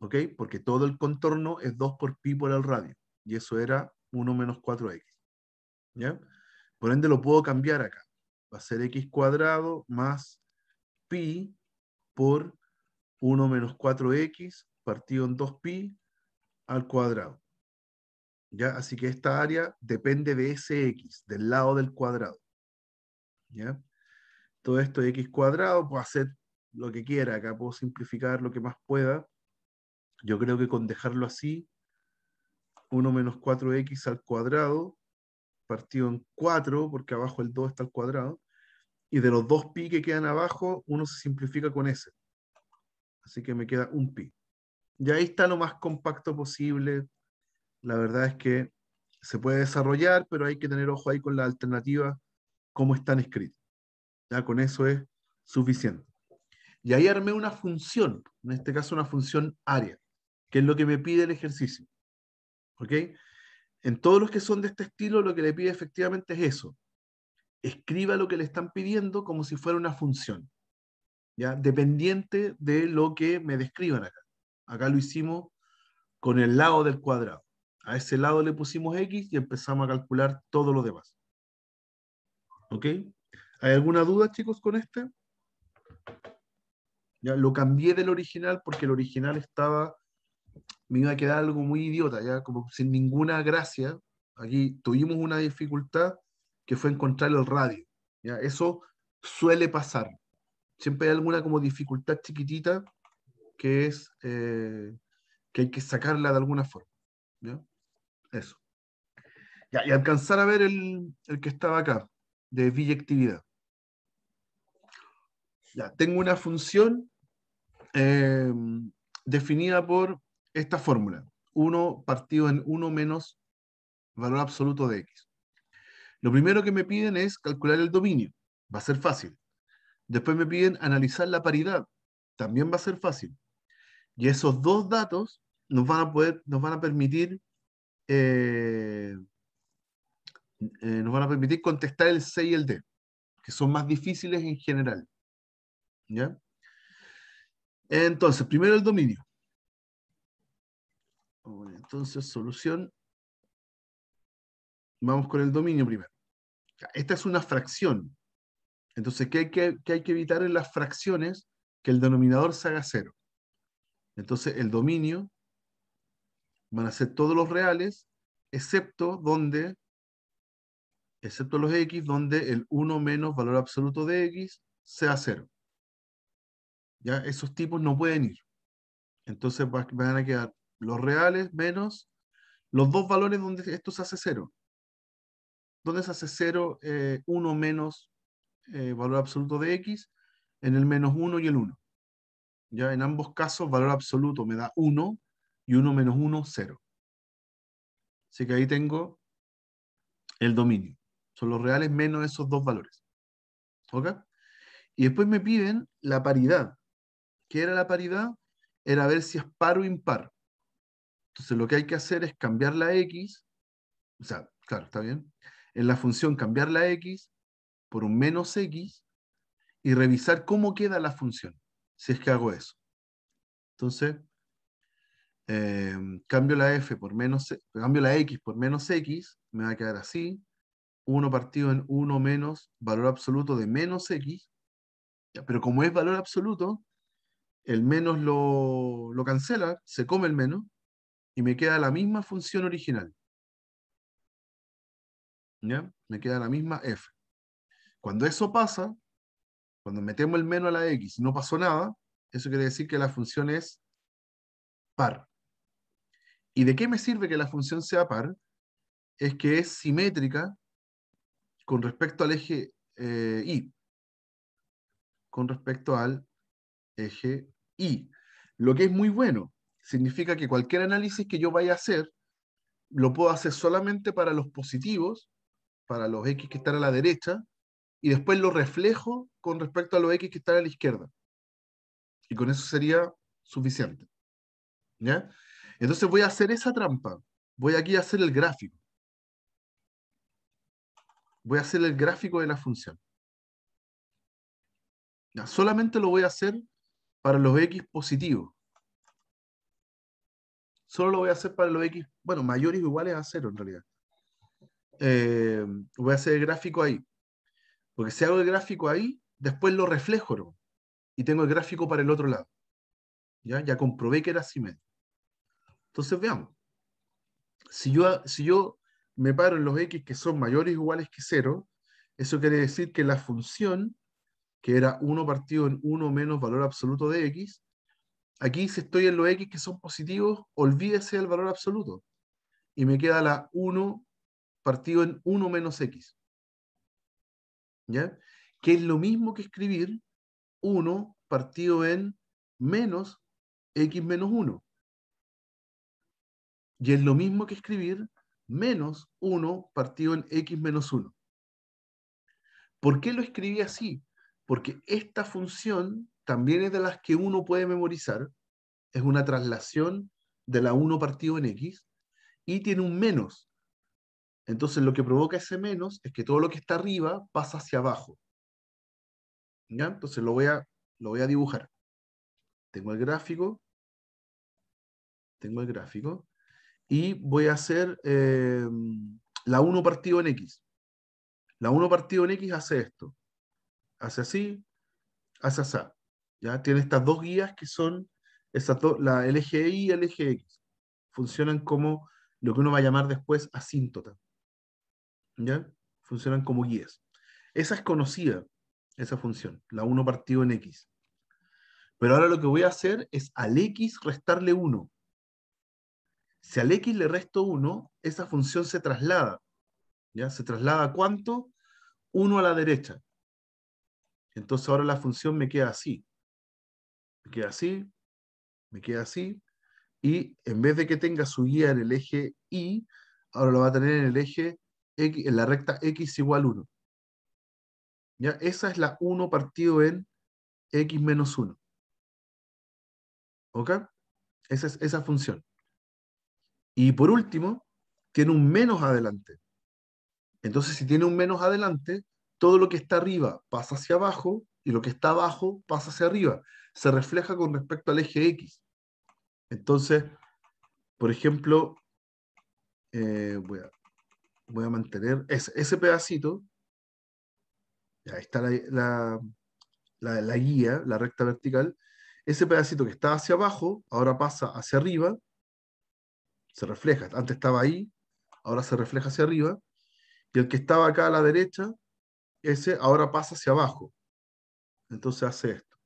¿Ok? Porque todo el contorno es 2 por pi por el radio. Y eso era 1 menos 4x. ¿Ya? Por ende lo puedo cambiar acá. Va a ser x cuadrado más pi por 1 menos 4x partido en 2pi al cuadrado. ¿Ya? Así que esta área depende de ese x, del lado del cuadrado. ¿Ya? Todo esto de x cuadrado, puedo hacer lo que quiera, acá puedo simplificar lo que más pueda. Yo creo que con dejarlo así, 1 menos 4x al cuadrado, partido en 4, porque abajo el 2 está al cuadrado, y de los 2 pi que quedan abajo, uno se simplifica con ese. Así que me queda un pi. Y ahí está lo más compacto posible. La verdad es que se puede desarrollar, pero hay que tener ojo ahí con las alternativas, cómo están escritas. Ya con eso es suficiente. Y ahí armé una función, en este caso una función área, que es lo que me pide el ejercicio. ¿Ok? En todos los que son de este estilo, lo que le pide efectivamente es eso. Escriba lo que le están pidiendo como si fuera una función, ¿ya? Dependiente de lo que me describan acá. Acá lo hicimos con el lado del cuadrado. A ese lado le pusimos x y empezamos a calcular todo lo demás. ¿Ok? ¿Hay alguna duda, chicos, con este? Ya lo cambié del original porque el original me iba a quedar algo muy idiota, ya como sin ninguna gracia. Aquí tuvimos una dificultad que fue encontrar el radio. ¿Ya? Eso suele pasar. Siempre hay alguna como dificultad chiquitita que es que hay que sacarla de alguna forma. ¿Ya? Eso. Ya, y alcanzar a ver el que estaba acá, de biyectividad. Ya, tengo una función eh, definida por esta fórmula. 1 partido en 1 menos valor absoluto de x. Lo primero que me piden es calcular el dominio. Va a ser fácil. Después me piden analizar la paridad. También va a ser fácil. Y esos dos datos nos van a permitir, eh, nos van a permitir contestar el C y el D, que son más difíciles en general. ¿Ya? Entonces, primero el dominio. Bueno, entonces, solución. Vamos con el dominio primero. Esta es una fracción. Entonces, ¿qué hay que evitar en las fracciones? Que el denominador se haga cero. Entonces, el dominio van a ser todos los reales, excepto los x, donde el 1 menos valor absoluto de x sea cero. ¿Ya? Esos tipos no pueden ir. Entonces van a quedar los reales menos los dos valores donde esto se hace cero. ¿Dónde se hace cero? 1 menos valor absoluto de x en el menos 1 y el 1. Ya en ambos casos, valor absoluto me da 1 y 1 menos 1, 0. Así que ahí tengo el dominio. Son los reales menos esos dos valores. ¿Ok? Y después me piden la paridad. ¿Qué era la paridad? Era ver si es par o impar. Entonces lo que hay que hacer es cambiar la x O sea, claro, está bien. En la función cambiar la x por un menos x y revisar cómo queda la función, si es que hago eso. Entonces, eh, cambio la f por menos, cambio la x por menos x, me va a quedar así, 1 partido en 1 menos valor absoluto de menos x, ya, pero como es valor absoluto, el menos lo cancela, se come el menos, y me queda la misma función original, ¿ya? Me queda la misma f. Cuando eso pasa, cuando metemos el menos a la x y no pasó nada, eso quiere decir que la función es par. ¿Y de qué me sirve que la función sea par? Es que es simétrica con respecto al eje y, con respecto al eje y. Lo que es muy bueno, significa que cualquier análisis que yo vaya a hacer, lo puedo hacer solamente para los positivos, para los x que están a la derecha, y después lo reflejo con respecto a los x que están a la izquierda. Y con eso sería suficiente. ¿Ya? Entonces voy a hacer esa trampa. Voy aquí a hacer el gráfico. Voy a hacer el gráfico de la función. ¿Ya? Solamente lo voy a hacer para los x positivos. Solo lo voy a hacer para los x, bueno, mayores o iguales a 0 en realidad. Voy a hacer el gráfico ahí. Porque si hago el gráfico ahí, después lo reflejo, ¿no? Y tengo el gráfico para el otro lado. Ya comprobé que era simétrico. Entonces veamos. Si yo me paro en los x que son mayores o iguales que 0, eso quiere decir que la función, que era 1 partido en 1 menos valor absoluto de x, aquí si estoy en los x que son positivos, olvídese del valor absoluto. Y me queda la 1 partido en 1 menos x. ¿Ya? Que es lo mismo que escribir 1 partido en menos x menos 1. Y es lo mismo que escribir menos 1 partido en x menos 1. ¿Por qué lo escribí así? Porque esta función también es de las que uno puede memorizar. Es una traslación de la 1 partido en x y tiene un menos. Entonces lo que provoca ese menos es que todo lo que está arriba pasa hacia abajo. ¿Ya? Entonces lo voy a dibujar. Tengo el gráfico. Tengo el gráfico. Y voy a hacer la 1 partido en x. La 1 partido en x hace esto. Hace así, hace así. ¿Ya? Tiene estas dos guías que son el eje Y y el eje X. Funcionan como lo que uno va a llamar después asíntota. ¿Ya? Funcionan como guías. Esa es conocida, esa función, la 1 partido en X. Pero ahora lo que voy a hacer es al X restarle 1. Si al X le resto 1, esa función se traslada. ¿Ya? ¿Se traslada a cuánto? 1 a la derecha. Entonces ahora la función me queda así. Me queda así, me queda así. Y en vez de que tenga su guía en el eje Y, ahora lo va a tener en el eje X, en la recta X igual 1. ¿Ya? Esa es la 1 partido en X menos 1. ¿Ok? Esa es esa función. Y por último, tiene un menos adelante. Entonces, si tiene un menos adelante, todo lo que está arriba pasa hacia abajo y lo que está abajo pasa hacia arriba. Se refleja con respecto al eje X. Entonces, por ejemplo, voy a mantener ese pedacito. Ahí está la guía, la recta vertical. Ese pedacito que está hacia abajo, ahora pasa hacia arriba, se refleja. Antes estaba ahí, ahora se refleja hacia arriba. Y el que estaba acá a la derecha, ese ahora pasa hacia abajo. Entonces hace esto.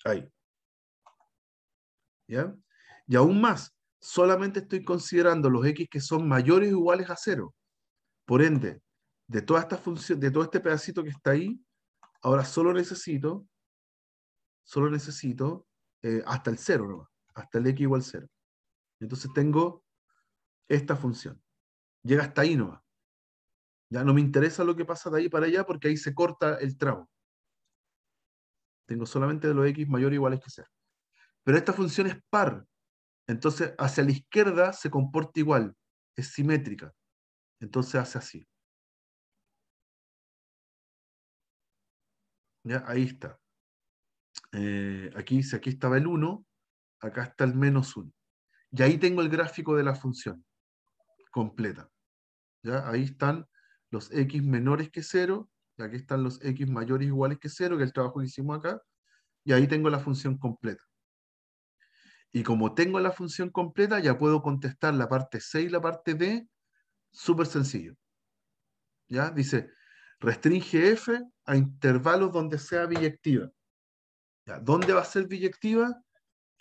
Ahí. ¿Ya? Y aún más, solamente estoy considerando los x que son mayores o iguales a 0. Por ende, de toda esta función, de todo este pedacito que está ahí, ahora solo necesito hasta el 0 nomás, hasta el x igual 0. Entonces tengo esta función. Llega hasta ahí nomás. Ya no me interesa lo que pasa de ahí para allá porque ahí se corta el tramo. Tengo solamente de los x mayores o iguales que 0. Pero esta función es par. Entonces hacia la izquierda se comporta igual. Es simétrica. Entonces hace así. ¿Ya? Ahí está. Aquí dice, aquí estaba el 1, acá está el -1. Y ahí tengo el gráfico de la función completa. ¿Ya? Ahí están los x menores que 0, y aquí están los x mayores o iguales que 0, que es el trabajo que hicimos acá, y ahí tengo la función completa. Y como tengo la función completa, ya puedo contestar la parte C y la parte D, súper sencillo. ¿Ya? Dice, restringe f a intervalos donde sea biyectiva. ¿Ya? ¿Dónde va a ser biyectiva?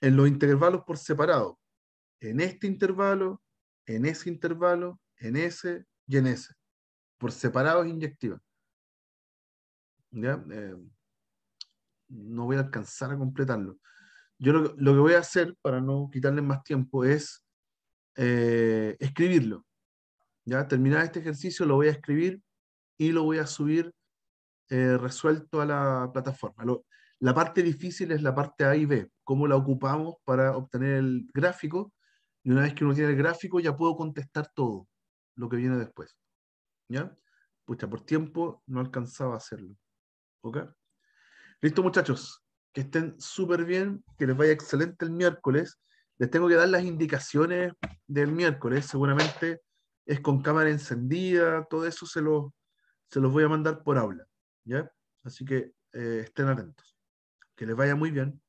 En los intervalos por separado. En este intervalo, en ese intervalo, en ese y en ese. Por separado es inyectiva. ¿Ya? No voy a alcanzar a completarlo. Yo lo que voy a hacer, para no quitarles más tiempo, es escribirlo. ¿Ya? Terminar este ejercicio, lo voy a escribir y lo voy a subir resuelto a la plataforma. La parte difícil es la parte A y B, cómo la ocupamos para obtener el gráfico, y una vez que uno tiene el gráfico ya puedo contestar todo lo que viene después. ¿Ya? Pucha, por tiempo no alcanzaba a hacerlo. ¿Ok? Listo, muchachos. Que estén súper bien, que les vaya excelente el miércoles. Les tengo que dar las indicaciones del miércoles. Seguramente es con cámara encendida, todo eso se los voy a mandar por aula. ¿Ya? Así que estén atentos. Que les vaya muy bien.